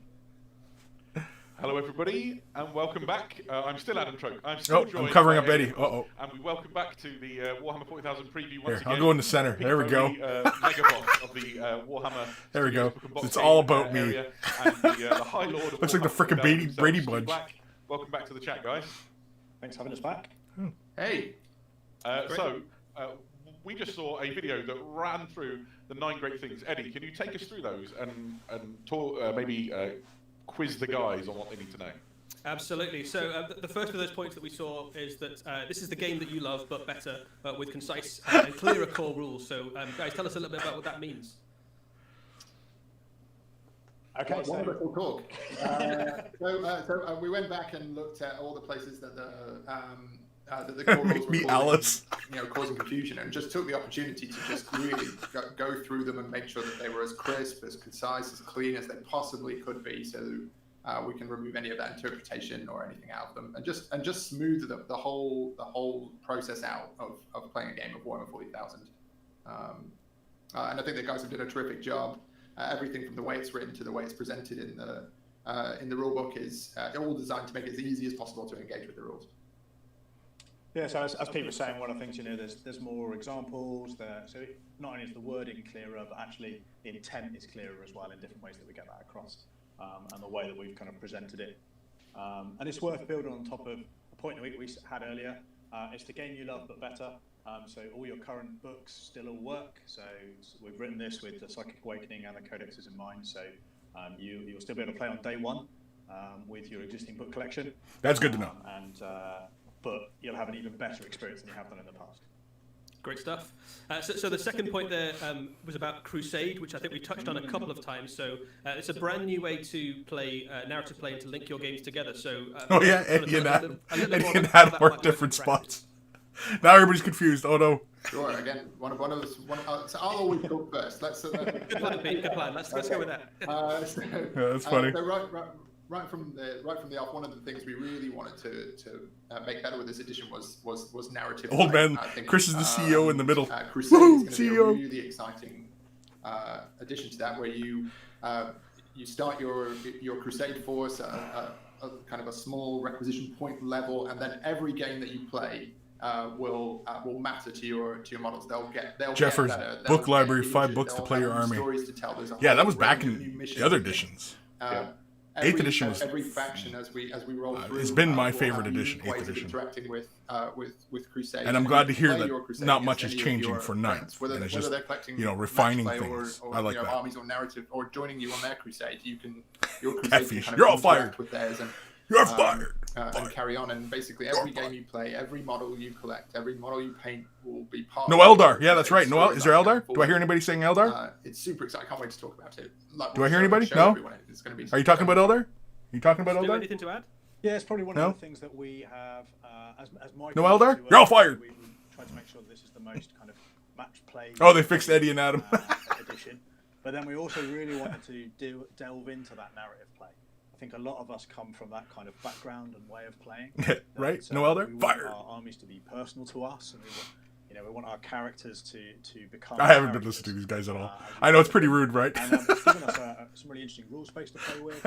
Hello, everybody, and welcome back. I'm still Adam Troke. I'm still joined. I'm covering by up Eddie. And we welcome back to the Warhammer 40,000 preview once Here, again. I'll go in the center. There we go. Mega boss of the Warhammer. There we go. It's all about me. And the High Lord of Looks like the frickin' Brady Bunch. Welcome back to the chat, guys. Thanks for having us back. Hey. We just saw a video that ran through the 9 great things. Eddie, can you take us through those and talk, maybe quiz the guys on what they need to know? Absolutely. So the first of those points that we saw is that this is the game that you love, but better, with concise and clearer core rules. So guys, tell us a little bit about what that means. Okay, wonderful talk. So we went back and looked at all the places that the core rules were causing confusion, and just took the opportunity to just really go through them and make sure that they were as crisp, as concise, as clean as they possibly could be, so we can remove any of that interpretation or anything out of them, and just smooth the whole process out of playing a game of Warhammer 40,000. And I think the guys have done a terrific job. Everything from the way it's written to the way it's presented in the rule book is all designed to make it as easy as possible to engage with the rules. Yeah, so as Pete was saying, one of the things, there's more examples there. So not only is the wording clearer, but actually the intent is clearer as well in different ways that we get that across, and the way that we've kind of presented it. And it's worth building on top of a point that we had earlier. It's the game you love, but better. So all your current books still all work. So we've written this with the Psychic Awakening and the Codexes in mind. So you'll still be able to play on day one with your existing book collection. That's good to know. But you'll have an even better experience than you have done in the past. Great stuff. So the second point there was about Crusade, which I think we touched on a couple of times. So it's a brand new way to play narrative play and to link your games together. So Eddie and Adam are different spots. Now everybody's confused. Oh no. Sure. Again, one of us. So I'll always go first. Let's. Good plan, Pete. Good plan. Let's go with that. That's funny. So right from the off, one of the things we really wanted to make better with this edition was narrative. Old man, Kris is the CEO in the middle. Crusade is going to be a really exciting addition to that, where you start your Crusade force at a kind of a small requisition point level, and then every game that you play will matter to your models. They'll Jeffers, get better. book library, 5 books to play your army. Stories to tell. Yeah, that was back in the other editions. 8th edition was every faction as we roll through. It's been my favorite edition, 8th edition. Interacting with Crusade, and I'm glad to hear that not much is changing for 9th. Whether it's just they're collecting refining things. Or I like that. Armies or narrative or joining you on their Crusade, your Crusade Catfish. can kind of You're all fired. with theirs and you're fired. And carry on. And basically every game you play, every model you collect, every model you paint will be part. No Eldar. Yeah, that's right. No, is there Eldar? Do I hear anybody saying Eldar? It's super exciting. I can't wait to talk about it. Do I hear anybody? No. It's going to be. Are you talking about Eldar? You talking about Eldar? Anything to add? Yeah, it's probably one of the things that we have as my. No Eldar? You're all fired. We try to make sure that this is the most kind of match play. Oh, they fixed Eddie and Adam. Edition, but then we also really wanted to delve into that narrative play. I think a lot of us come from that kind of background and way of playing. Right? No Eldar? We Fired. want our armies to be personal to us, and we want our characters to become. I haven't been listening to these guys at all. I know it's pretty rude, right? And it's given us some really interesting rule space to play with.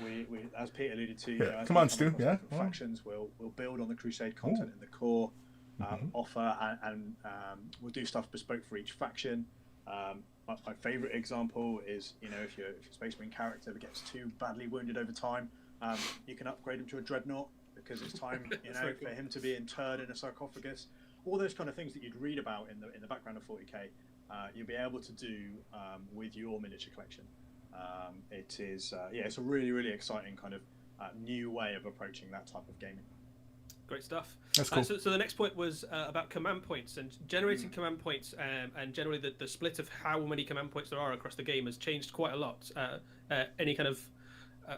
We as Pete alluded to, come on, Stu. Yeah. Factions will build on the Crusade content in the core offer, and we'll do stuff bespoke for each faction. My favourite example is, if your Space Marine character gets too badly wounded over time, you can upgrade him to a Dreadnought because it's time, for him to be interred in a sarcophagus. All those kind of things that you'd read about in the background of 40k, you'll be able to do with your miniature collection. It's a really, really exciting kind of new way of approaching that type of gaming. Great stuff. That's cool. So the next point was about command points and generating command points, and generally the split of how many command points there are across the game has changed quite a lot. Any kind of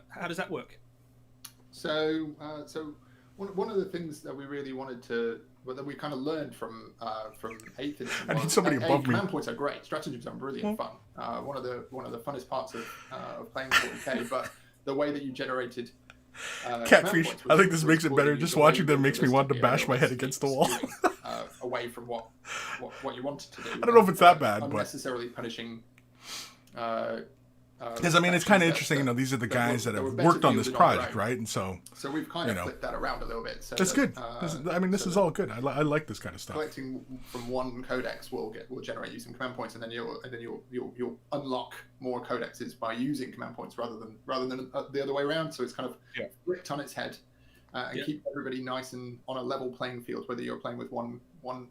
how does that work? So one of the things that we really wanted to, that we kind of learned from 8th edition. I need somebody above me. Command points are great. Stratagems are brilliant fun. One of the funnest parts of playing 40k, but the way that you generated. Catfish. I think this makes it better. Just watching them makes me want to bash my head against the wall. Away from what you wanted to do. I don't know if it's that bad, but unnecessarily punishing Because I mean, it's kind of interesting. These are the guys that have worked on this project, right? And so we've kind of flipped that around a little bit. So that's good. This is all good. I like this kind of stuff. Collecting from one codex will generate you some command points, and then you'll unlock more codexes by using command points rather than the other way around. So it's kind of flipped on its head, and keep everybody nice and on a level playing field, whether you're playing with one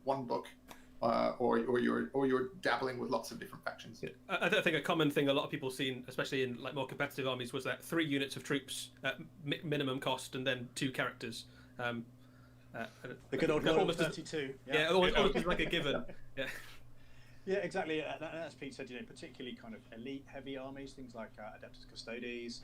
book. Or you're dabbling with lots of different factions. I think a common thing a lot of people seen, especially in like more competitive armies, was that 3 units of troops at minimum cost, and then 2 characters. The good old almost 32. Almost like a given. Yeah, exactly. As Pete said, particularly kind of elite heavy armies, things like Adeptus Custodes,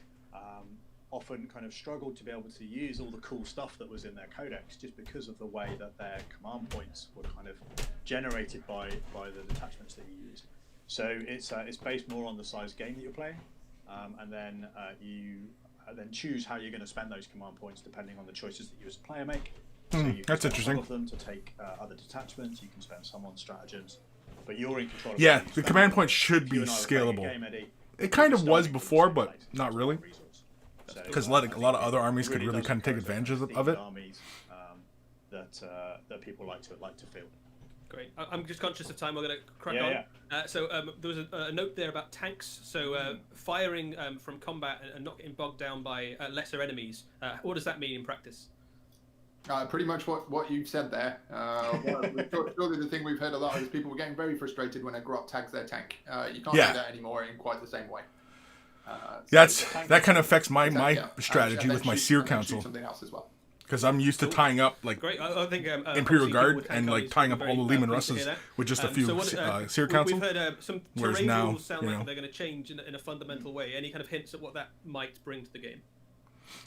often kind of struggled to be able to use all the cool stuff that was in their codex, just because of the way that their command points were kind of generated by the detachments that you used. So it's based more on the size game that you're playing, and then you then choose how you're going to spend those command points depending on the choices that you as a player make. So you can that's spend interesting. Some of them to take other detachments. You can spend some on stratagems, but you're in control. Of the command points should be scalable. It kind of was before, but not really. Because a lot of other armies could really kind of take advantage of it. Armies, that people like to field. Great. I'm just conscious of time. We're going to crack on. So there was a note there about tanks. So firing from combat and not getting bogged down by lesser enemies. What does that mean in practice? Pretty much what you've said there. Surely the thing we've heard a lot is people getting very frustrated when a grot tags their tank. You can't do that anymore in quite the same way. That kind of affects my strategy with my Seer Council. Because I'm used to tying up like I think, Imperial Guard and like tying up all the Leman Russes with just a few Seer Council. We've heard some terrain rules sound like they're going to change in a fundamental way. Any kind of hints at what that might bring to the game?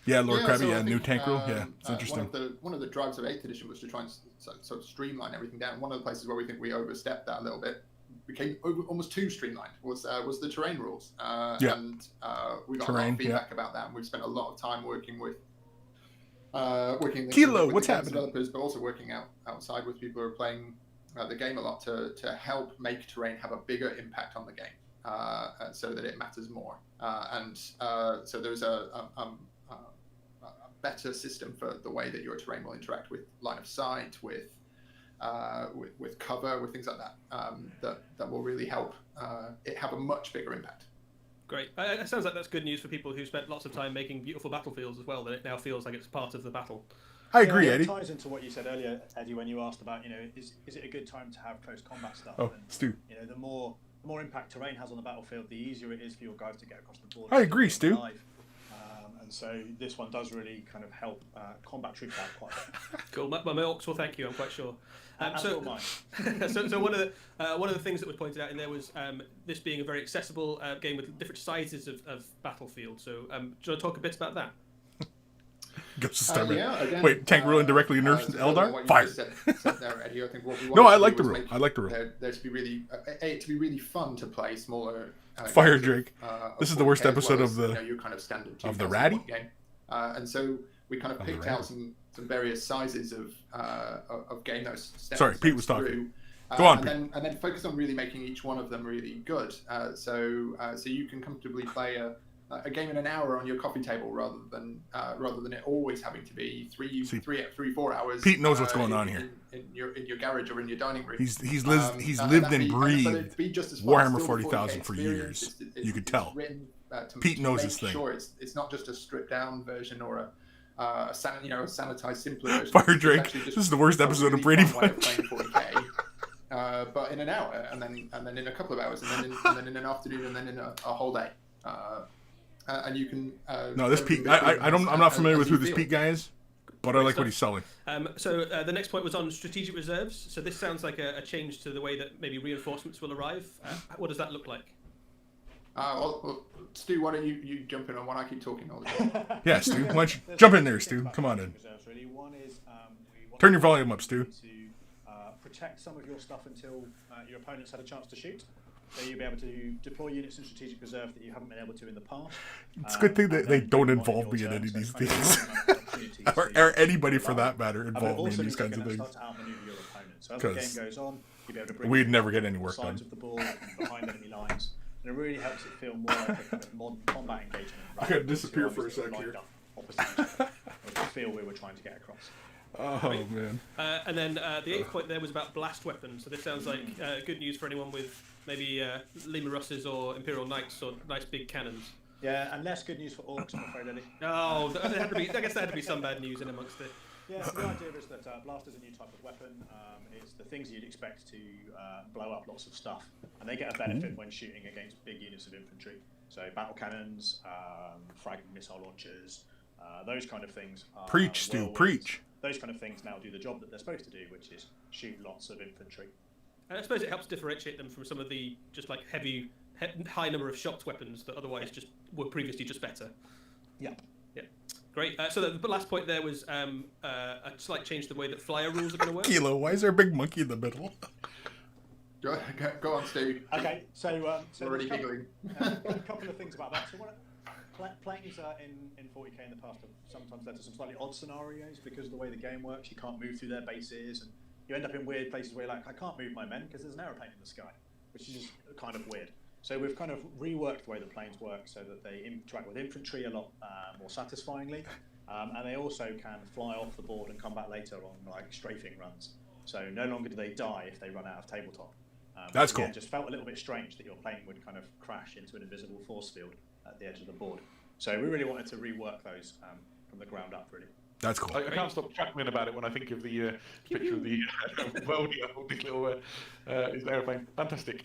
Yeah, Lord Krabby, new tank rule. It's interesting. One of the drives of 8th edition was to try and sort of streamline everything down. One of the places where we think we overstepped that a little bit, became almost too streamlined, was the terrain rules. And we got a lot of feedback about that, and we've spent a lot of time working with Kilo, what's happening? Developers, but also working outside with people who are playing the game a lot to help make terrain have a bigger impact on the game, so that it matters more. So there's a better system for the way that your terrain will interact with line of sight, with cover, with things like that, that will really help it have a much bigger impact. Great. It sounds like that's good news for people who spent lots of time making beautiful battlefields as well, that it now feels like it's part of the battle. I agree, Eddie. It ties into what you said earlier, Eddie, when you asked about, is it a good time to have close combat stuff? Oh, Stu. The more impact terrain has on the battlefield, the easier it is for your guys to get across the board. I agree, Stu. And so this one does really kind of help combat troops out quite a bit. Cool. My orcs will thank you, I'm quite sure. So one of the things that was pointed out in there was this being a very accessible game with different sizes of battlefield. So do you want to talk a bit about that? Wait, tank ruling directly nerfs Eldar? Fire. No, I like the rule. I like the rule. There to be really fun to play smaller. Fire Drake. This is the worst episode of the your kind of standard of the Ratty game, and so we kind of picked out some various sizes of game. Sorry, Pete was talking. Go on, Pete. And then focus on really making each one of them really good. So you can comfortably play a game in an hour on your coffee table rather than it always having to be 4 hours. Pete knows what's going on here. In your garage or in your dining room. He's lived and breathed Warhammer 40,000 for years. You could tell. Pete knows his thing. Sure, it's not just a stripped down version or a sanitized simpler version. Fire Drake. This is the worst episode of Brady Bunch. But in an hour, and then in a couple of hours, and then in an afternoon, and then in a whole day. And you can. No, this Pete. I'm not familiar with who this Pete guy is, but I like what he's selling. So the next point was on strategic reserves. So this sounds like a change to the way that maybe reinforcements will arrive. What does that look like? Well, Stu, why don't you jump in on one? I keep talking all the time. Yeah, Stu, why don't you jump in there, Stu? Come on in. One is, turn your volume up, Stu. To protect some of your stuff until your opponents had a chance to shoot. So you'll be able to deploy units in strategic reserve that you haven't been able to in the past. It's a good thing that they don't involve me in any of these things. or anybody for that matter involve me in these kinds of things. So as the game goes on, you'll be able to bring we'd never get any work done. Of the ball, behind enemy lines. and it really helps it feel more like a kind of modern combat engagement. I gotta disappear for a sec here. The feel we were trying to get across. Oh man. And then the 8th point there was about blast weapons. So this sounds like good news for anyone with maybe Lima Russes or Imperial Knights or nice big cannons. Yeah, and less good news for orcs, I'm afraid, Eddie. Oh, I guess there had to be some bad news in amongst it. Yeah, so the idea is that blast is a new type of weapon. It's the things you'd expect to blow up lots of stuff, and they get a benefit when shooting against big units of infantry. So battle cannons, frag missile launchers, those kind of things. Preach, Stu, preach. Those kind of things now do the job that they're supposed to do, which is shoot lots of infantry. And I suppose it helps differentiate them from some of the just like high number of shocked weapons that otherwise just were previously just better. Yeah. Yeah. Great. So the last point there was a slight change to the way that flyer rules are going to work. Kilo, why is there a big monkey in the middle? Go on, Steve. Okay, so already giggling. A couple of things about that. So planes in 40k in the past have sometimes led to some slightly odd scenarios because of the way the game works. You can't move through their bases, and you end up in weird places where you're like, I can't move my men because there's an aeroplane in the sky, which is just kind of weird. So we've kind of reworked the way the planes work so that they interact with infantry a lot more satisfyingly, and they also can fly off the board and come back later on like strafing runs. So no longer do they die if they run out of tabletop. That's cool. Yeah, it just felt a little bit strange that your plane would kind of crash into an invisible force field at the edge of the board. So we really wanted to rework those from the ground up, really. That's cool. I can't stop chuckling about it when I think of the picture of the Voldia holding this little his aeroplane. Fantastic.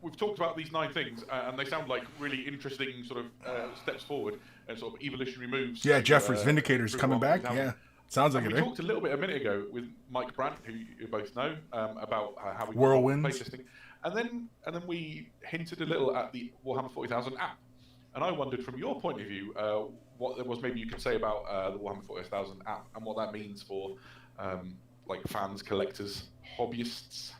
We've talked about these 9 things, and they sound like really interesting sort of steps forward and sort of evolutionary moves. Yeah, Jeffers, Vindicator's coming back. Yeah, sounds like it. We talked a little bit a minute ago with Mike Brandt, who you both know, about how we Whirlwinds playtesting, and then we hinted a little at the Warhammer 40,000 app, and I wondered from your point of view what there was maybe you could say about the Warhammer 40,000 app and what that means for like fans, collectors, hobbyists.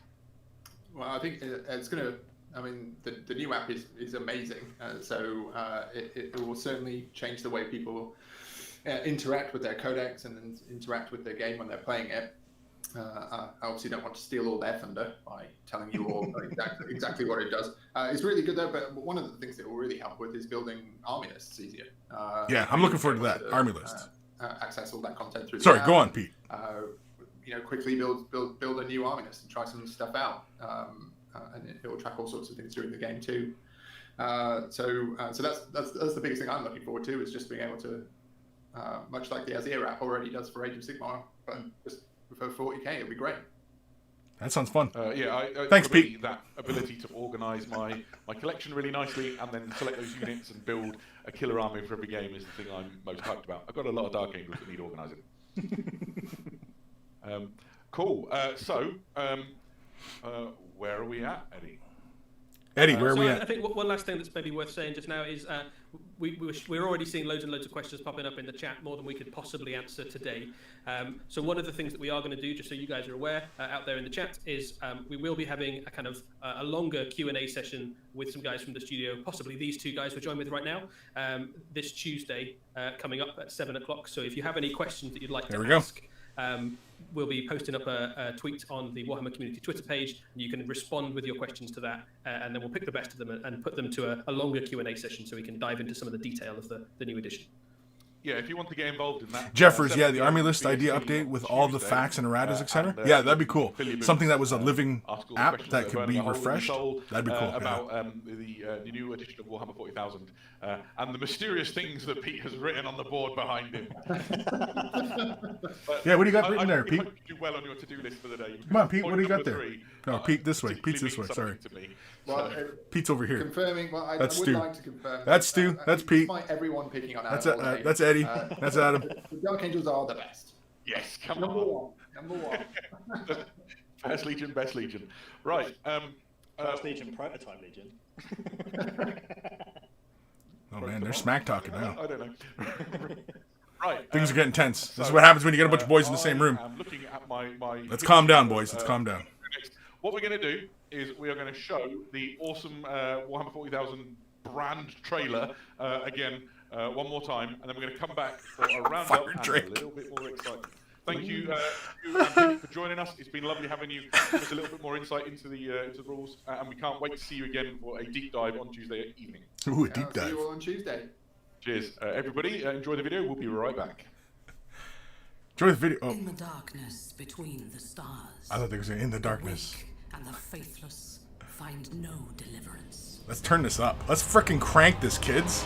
Well, I think it's going to. I mean, the new app is amazing. So it will certainly change the way people interact with their codex and interact with their game when they're playing it. I obviously don't want to steal all their thunder by telling you all exactly what it does. It's really good though, but one of the things that will really help with is building army lists easier. Yeah, I'm looking forward to that, army list. Access all that content through Sorry, the app. go on, Pete. Quickly build a new army list and try some stuff out. And it will track all sorts of things during the game too. So that's the biggest thing I'm looking forward to, is just being able to, much like the Azir app already does for Age of Sigmar, but just for 40k, it'll be great. That sounds fun. Thanks, Pete. That ability to organise my collection really nicely and then select those units and build a killer army for every game is the thing I'm most hyped about. I've got a lot of Dark Angels that need organising. Cool. Where are we at, Eddie? Eddie, where are we at? I think one last thing that's maybe worth saying just now is we're already seeing loads and loads of questions popping up in the chat, more than we could possibly answer today. So one of the things that we are going to do, just so you guys are aware out there in the chat, is we will be having a kind of a longer Q&A session with some guys from the studio, possibly these 2 guys we're joined with right now, this Tuesday coming up at 7 o'clock. So if you have any questions that you'd like to ask, we'll be posting up a tweet on the Warhammer Community Twitter page, and you can respond with your questions to that, and then we'll pick the best of them and put them to a longer Q&A session so we can dive into some of the detail of the new edition. Yeah, if you want to get involved in that. Jeffers, the army list idea update with all the facts and erratas, etc. Yeah, that'd be cool. Something that was a living app that could be refreshed. That'd be cool. About the new edition of Warhammer 40,000 and the mysterious things that Pete has written on the board behind him. Yeah, what do you got written there, Pete? I hope you do well on your to-do list for the day. Come on, Pete, what do you got there? No, Pete this way. Pete's this way. Sorry. Well, Pete's over here. Confirming. Well, I that's would Stu. like to confirm. That's Stu. That's Pete. Despite everyone picking on that's Adam. That's Eddie. That's Adam. The Dark Angels are the best. Yes, come Number on. Number one. First Legion, best Legion. Right. First Legion, prototype Legion. Oh man, they're smack talking now. I don't know. Right. Things are getting tense. This is what happens when you get a bunch of boys in the same room. I'm looking at my Let's calm down, boys. Let's calm down. What we're going to do is we are going to show the awesome Warhammer 40,000 brand trailer again one more time, and then we're going to come back for a roundup and a little bit more excitement. Thank you, and Pete, for joining us. It's been lovely having you give us a little bit more insight into the rules, and we can't wait to see you again for a deep dive on Tuesday evening. Ooh, a deep dive. See you all on Tuesday. Cheers, everybody. Enjoy the video. We'll be right back. Enjoy the video. Oh. In the darkness between the stars. I thought they were saying in the darkness. The weak and the faithless find no deliverance. Let's turn this up. Let's frickin' crank this, kids.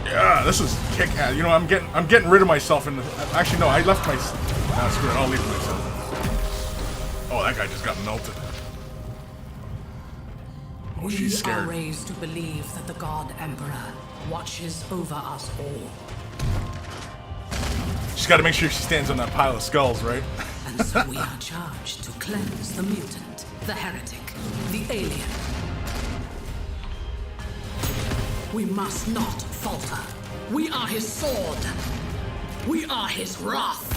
Yeah, this is kick ass. You know, I'm getting rid of myself in the. Actually, no, I left my. Nah, screw it. I'll leave myself. Oh, that guy just got melted. Oh, she's scared. We are raised to believe that the God Emperor watches over us all. She's got to make sure she stands on that pile of skulls, right? And so we are charged to cleanse the mutant, the heretic, the alien. We must not falter. We are his sword. We are his wrath.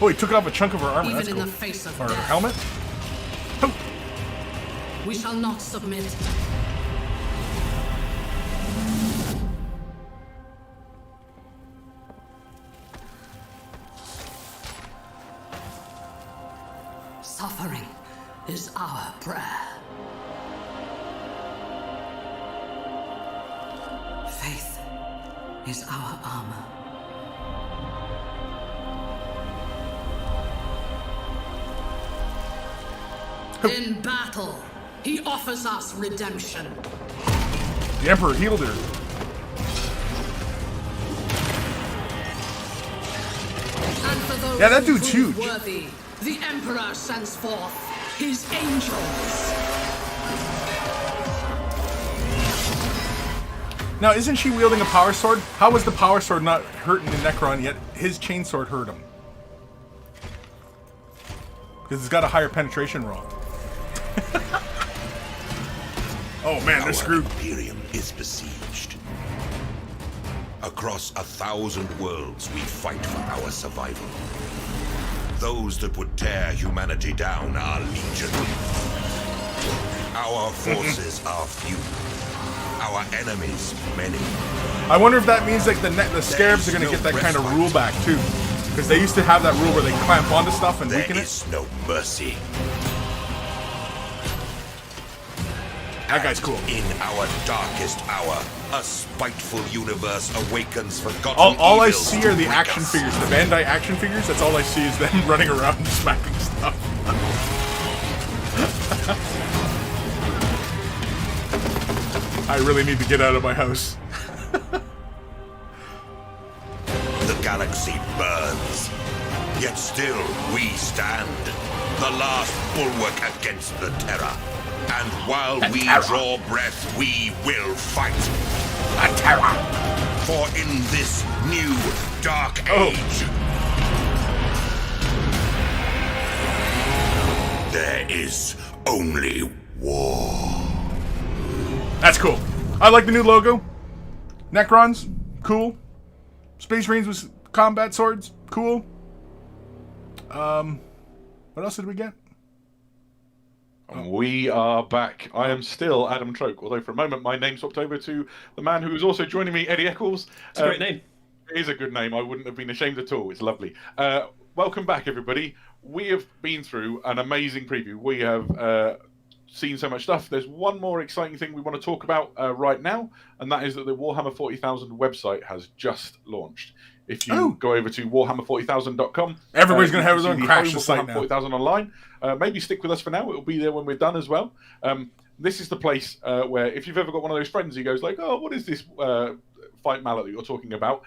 Oh, he took off a chunk of her armor. Even That's in cool. the face of Or her death. helmet. Oh. We shall not submit. Suffering is our prayer. Faith is our armor. In battle, he offers us redemption. The Emperor healed her. And for those Yeah, that who dude's prove huge. worthy, the Emperor sends forth his angels. Now, isn't she wielding a power sword? How was the power sword not hurting the Necron, yet his chainsword hurt him? Because it's got a higher penetration roll. Oh man, they're screwed. Our Imperium is besieged. Across 1,000 worlds, we fight for our survival. Those that would tear humanity down are legion. Our forces are few. Our enemies many. I wonder if that means like the Scarabs are going to get that kind of rule back too. Because they used to have that rule where they clamp onto stuff and weaken it. There is no mercy. That guy's cool. In our darkest hour, a spiteful universe awakens forgotten All I evils see to are the wreak action us. figures, the Bandai action figures. That's all I see is them running around and smacking stuff. I really need to get out of my house. The galaxy burns, yet still we stand, the last bulwark against the Terror. And while we draw breath, we will fight. The Terror! For in this new dark age, there is only war. That's cool. I like the new logo. Necrons, cool. Space Marines with combat swords, cool. What else did we get? And we are back. I am still Adam Troke, although for a moment my name swapped over to the man who is also joining me, Eddie Eccles. It's a great name. It is a good name. I wouldn't have been ashamed at all. It's lovely. Welcome back, everybody. We have been through an amazing preview. We have seen so much stuff. There's one more exciting thing we want to talk about right now, and that is that the Warhammer 40,000 website has just launched. If you go over to warhammer40000.com, everybody's going to have their own crash the site now. 40,000 online. Maybe stick with us for now. It'll be there when we're done as well. This is the place where if you've ever got one of those friends who goes like, "Oh, what is this fight mallet that you're talking about?"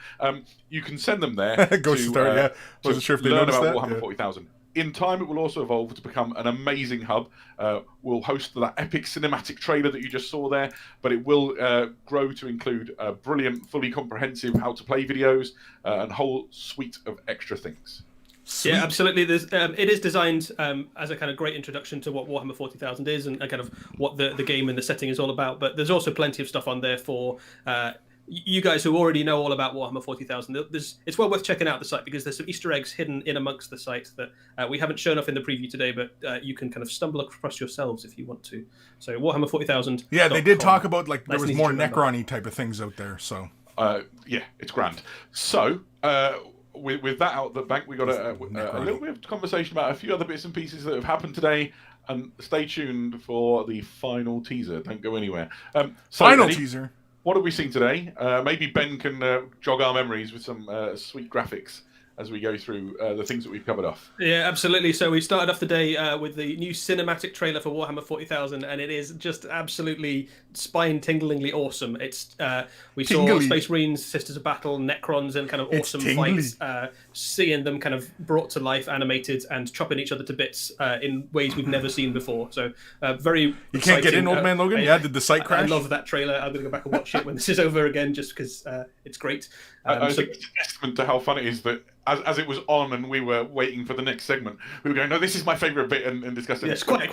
You can send them there to Wasn't sure if they learn noticed about that. Warhammer 40,000. In time, it will also evolve to become an amazing hub. We'll host that epic cinematic trailer that you just saw there, but it will grow to include brilliant, fully comprehensive how-to-play videos and a whole suite of extra things. Sweet. Yeah, absolutely. It is designed as a kind of great introduction to what Warhammer 40,000 is and kind of what the game and the setting is all about. But there's also plenty of stuff on there for you guys who already know all about Warhammer 40,000, it's well worth checking out the site because there's some Easter eggs hidden in amongst the site that we haven't shown off in the preview today, but you can kind of stumble across yourselves if you want to. So Warhammer 40,000. Yeah, they did talk about like there was more Necron-y type of things out there. So yeah, it's grand. So with that out the bank, we got a little bit of conversation about a few other bits and pieces that have happened today. And stay tuned for the final teaser. Don't go anywhere. Final teaser. What have we seen today? Maybe Ben can jog our memories with some sweet graphics as we go through the things that we've covered off. Yeah, absolutely. So we started off the day with the new cinematic trailer for Warhammer 40,000, and it is just absolutely spine-tinglingly awesome. It's we saw Space Marines, Sisters of Battle, Necrons, and kind of awesome fights. Seeing them kind of brought to life, animated, and chopping each other to bits in ways we've never seen before. So very You exciting. can't get in, Old Man Logan? Did the site crash? I love that trailer. I'm going to go back and watch it when this is over again, just because it's great. I think it's a testament to how fun it is that as it was on and we were waiting for the next segment, we were going, no, this is my favourite bit, and discussing it. Yes, quite.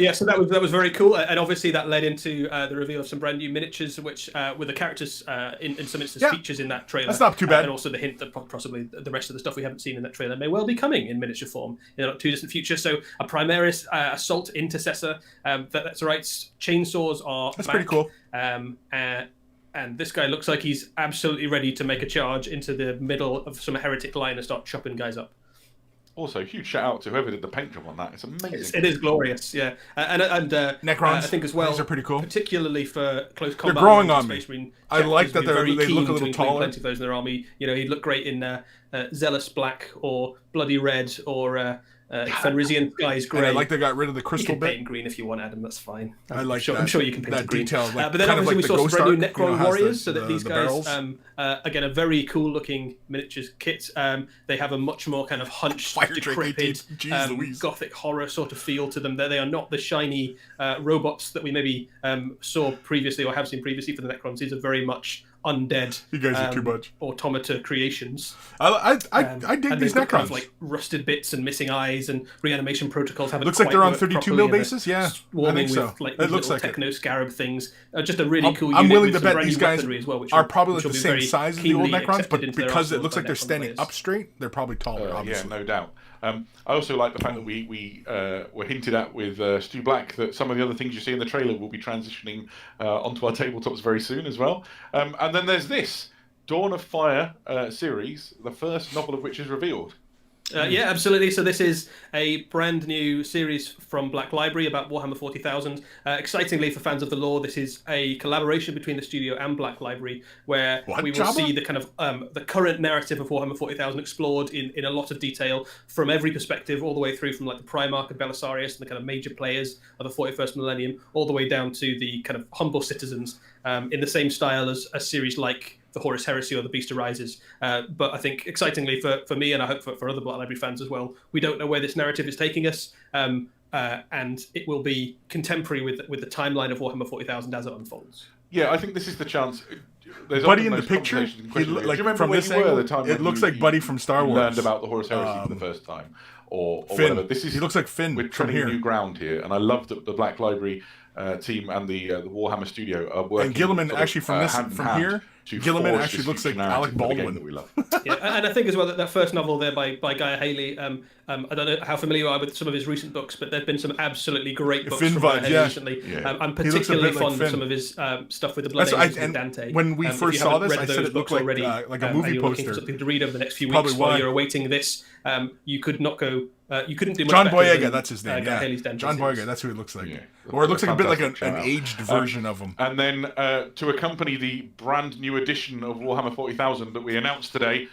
Yeah, so that was very cool, and obviously that led into the reveal of some brand new miniatures, which with the characters in some instances features in that trailer. That's not too bad. And also the hint that possibly the rest of the stuff we haven't seen in that trailer may well be coming in miniature form in the not too distant future. So a Primaris Assault Intercessor, that's right. Chainsaws are that's back. Pretty cool. And this guy looks like he's absolutely ready to make a charge into the middle of some heretic line and start chopping guys up. Also, huge shout out to whoever did the paint job on that. It's amazing. It is glorious, yeah. And Necrons, I think as well, these are pretty cool. Particularly for close combat. They're growing on me. Marine, I like that they look a little taller. Plenty of those in their army. You know, he'd look great in Zealous Black or Bloody Red or Fenrisian Skies Grey. And I like they got rid of the crystal bit. You can paint green if you want, Adam. That's fine. I like that. I'm sure you can paint that green. Detail. But then obviously we saw some brand new Necron Warriors, so that these guys, again, a very cool looking miniatures kit. They have a much more kind of hunched, decrepit, gothic horror sort of feel to them. They are not the shiny robots that we maybe saw previously or have seen previously for the Necrons. These are very much undead. You guys are too much. Automata creations. I dig these Necrons. Kind of like rusted bits and missing eyes and reanimation protocols. Looks like they're on 32 mil basis. Yeah, I think so. With, like, it looks like techno scarab things. Just a really cool. I'm unit willing with to some bet these guys as well, are probably like the same size as the old Necrons, but because it looks like they're standing up straight, they're probably taller. Yeah, no doubt. I also like the fact that we were hinted at with Stu Black that some of the other things you see in the trailer will be transitioning onto our tabletops very soon as well. And then there's this Dawn of Fire series, the first novel of which is revealed. Yeah, absolutely. So this is a brand new series from Black Library about Warhammer 40,000. Excitingly for fans of the lore, this is a collaboration between the studio and Black Library, where we will see the kind of the current narrative of Warhammer 40,000 explored in a lot of detail from every perspective, all the way through from like the Primarch and Belisarius and the kind of major players of the 41st millennium, all the way down to the kind of humble citizens, in the same style as a series like the Horus Heresy or the Beast Arises. But I think excitingly for me, and I hope for other Black Library fans as well, we don't know where this narrative is taking us, and it will be contemporary with the timeline of Warhammer 40,000 as it unfolds. Yeah, I think this is the chance. There's Buddy in the picture, like from this angle, it looks like Buddy from Star Wars. Learned about the Horus Heresy for the first time, or Finn. whatever. He looks like Finn. We're treading new ground here, and I love that the Black Library team and the Warhammer studio are working. And Gilliman actually from here. Gilliman actually looks like Alec Baldwin. That we love. Yeah, and I think as well that first novel there by Guy Haley, I don't know how familiar you are with some of his recent books, but there've been some absolutely great books from Guy Haley recently. Yeah. I'm particularly fond of some of his stuff with the Blood Angels and Dante. When we first saw this, I said it looked like a movie poster. For something to read over the next few weeks while you're awaiting this. You could not go. You couldn't do much John better Boyega, than, that's his name. Guy Haley's Dante John series. Boyega, that's who it looks like. Yeah. Or it looks like a bit like an aged version of him. And then to accompany the brand new edition of Warhammer 40,000 that we announced today,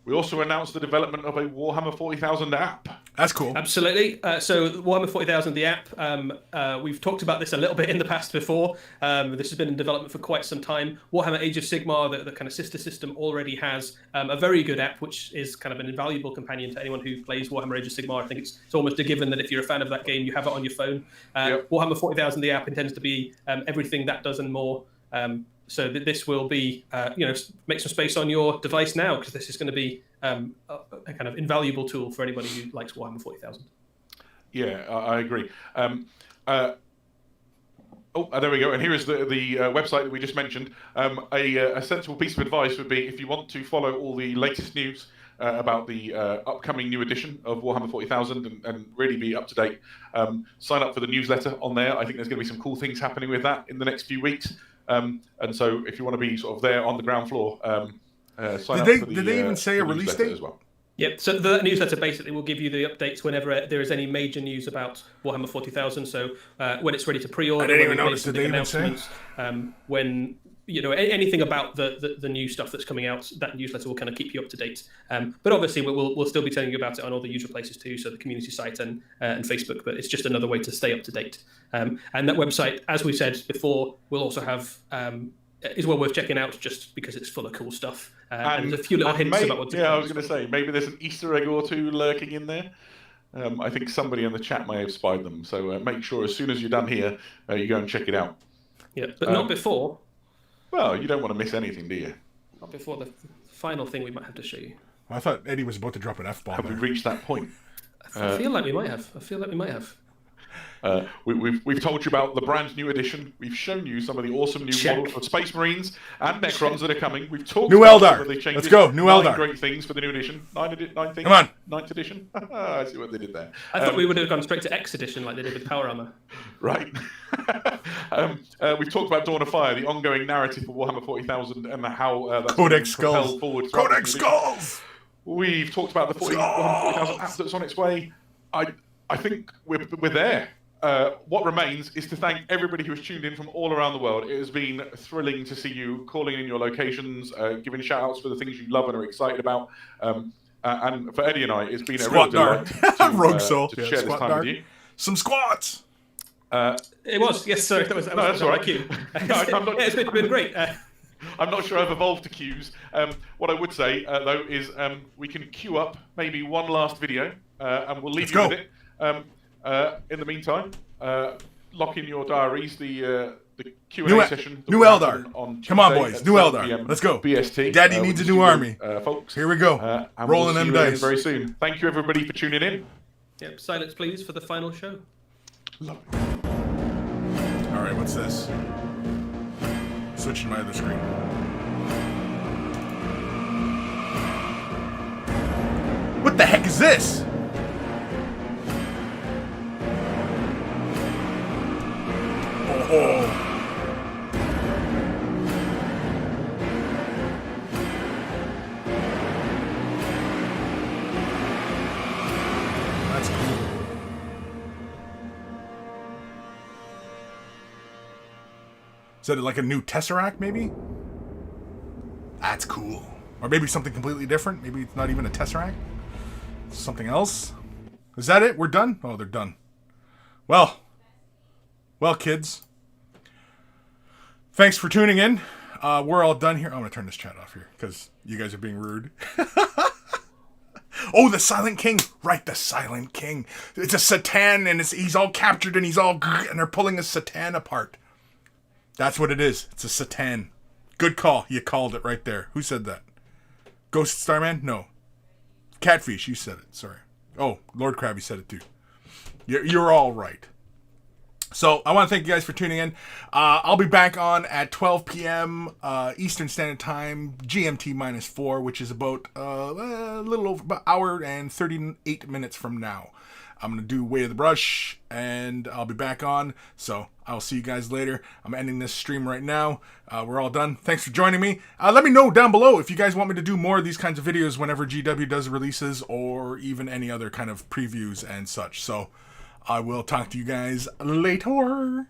we also announced the development of a Warhammer 40,000 app. That's cool. Absolutely. So Warhammer 40,000, the app, we've talked about this a little bit in the past before. This has been in development for quite some time. Warhammer Age of Sigmar, the kind of sister system, already has a very good app, which is kind of an invaluable companion to anyone who plays Warhammer Age of Sigmar. I think it's almost a given that if you're a fan of that game, you have it on your phone. Warhammer 40,000, the app, intends to be everything that does and more. So this will be, make some space on your device now, because this is going to be a kind of invaluable tool for anybody who likes Warhammer 40,000. Yeah, I agree. Oh, there we go. And here is the website that we just mentioned. A sensible piece of advice would be, if you want to follow all the latest news about the upcoming new edition of Warhammer 40,000 and really be up to date, sign up for the newsletter on there. I think there's going to be some cool things happening with that in the next few weeks. And so if you want to be sort of there on the ground floor, sign up for the Did they even say a release date as well? Yep, so the newsletter basically will give you the updates whenever there is any major news about Warhammer 40,000. So when it's ready to pre-order, I didn't even notice. Did they even say? When anything about the new stuff that's coming out, that newsletter will kind of keep you up to date. But obviously, we'll still be telling you about it on all the usual places too, so the community site and Facebook. But it's just another way to stay up to date. And that website, as we said before, will also have is well worth checking out just because it's full of cool stuff. And there's a few little hints about what's I was going to say, maybe there's an Easter egg or two lurking in there. I think somebody in the chat may have spied them. So make sure as soon as you're done here, you go and check it out. Yeah, but not before. Well, you don't want to miss anything, do you? Not before the final thing we might have to show you. I thought Eddie was about to drop an F-bomb. Have we reached that point? I feel like we might have. We've told you about the brand new edition. We've shown you some of the awesome new models for Space Marines and Necrons that are coming. We've talked New about Eldar. some of the changes. Let's go. New 9 Eldar. Great things for the new edition. 9 things. Come on. 9th edition. I see what they did there. I thought we would have gone straight to X edition like they did with Power Armor. Right. We've talked about Dawn of Fire, the ongoing narrative for Warhammer 40,000 and how that's Codex propelled Skulls. forward. Codex Skulls. We've talked about the 40,000 app that's on its way. I think we're there. What remains is to thank everybody who has tuned in from all around the world. It has been thrilling to see you calling in your locations, giving shout-outs for the things you love and are excited about. And for Eddie and I, it's been a real delight to, Rogue Soul. to share this time with you. Some squats. It was, yes, sorry. That was that's all right. Thank you. It's been great. I'm not sure I've evolved to queues. What I would say, though, is we can queue up maybe one last video, and we'll leave you with it. In the meantime, lock in your diaries. The Q&A session. New Eldar. Come on, boys. New Eldar. Let's go. BST. Daddy needs a new army. Folks. Here we go. And Rolling them dice. Very soon. Thank you, everybody, for tuning in. Yep. Silence, please, for the final show. All right. What's this? Switching to my other screen. What the heck is this? Oh. That's cool. Is that like a new Tesseract, maybe? That's cool. Or maybe something completely different. Maybe it's not even a Tesseract. It's something else. Is that it? We're done? Oh, they're done. Well, kids. Thanks for tuning in. We're all done here. I'm going to turn this chat off here because you guys are being rude. Oh, the Silent King. Right, the Silent King. It's a Satan, and he's all captured, and and they're pulling a Satan apart. That's what it is. It's a Satan. Good call. You called it right there. Who said that? Ghost Starman? No. Catfish, you said it. Sorry. Oh, Lord Krabby said it too. You're all right. So I want to thank you guys for tuning in. I'll be back on at 12 p.m. Eastern Standard Time, GMT -4, which is about a little over about an hour and 38 minutes from now. I'm going to do Way of the Brush, and I'll be back on. So I'll see you guys later. I'm ending this stream right now. We're all done. Thanks for joining me. Let me know down below if you guys want me to do more of these kinds of videos whenever GW does releases or even any other kind of previews and such. So I will talk to you guys later.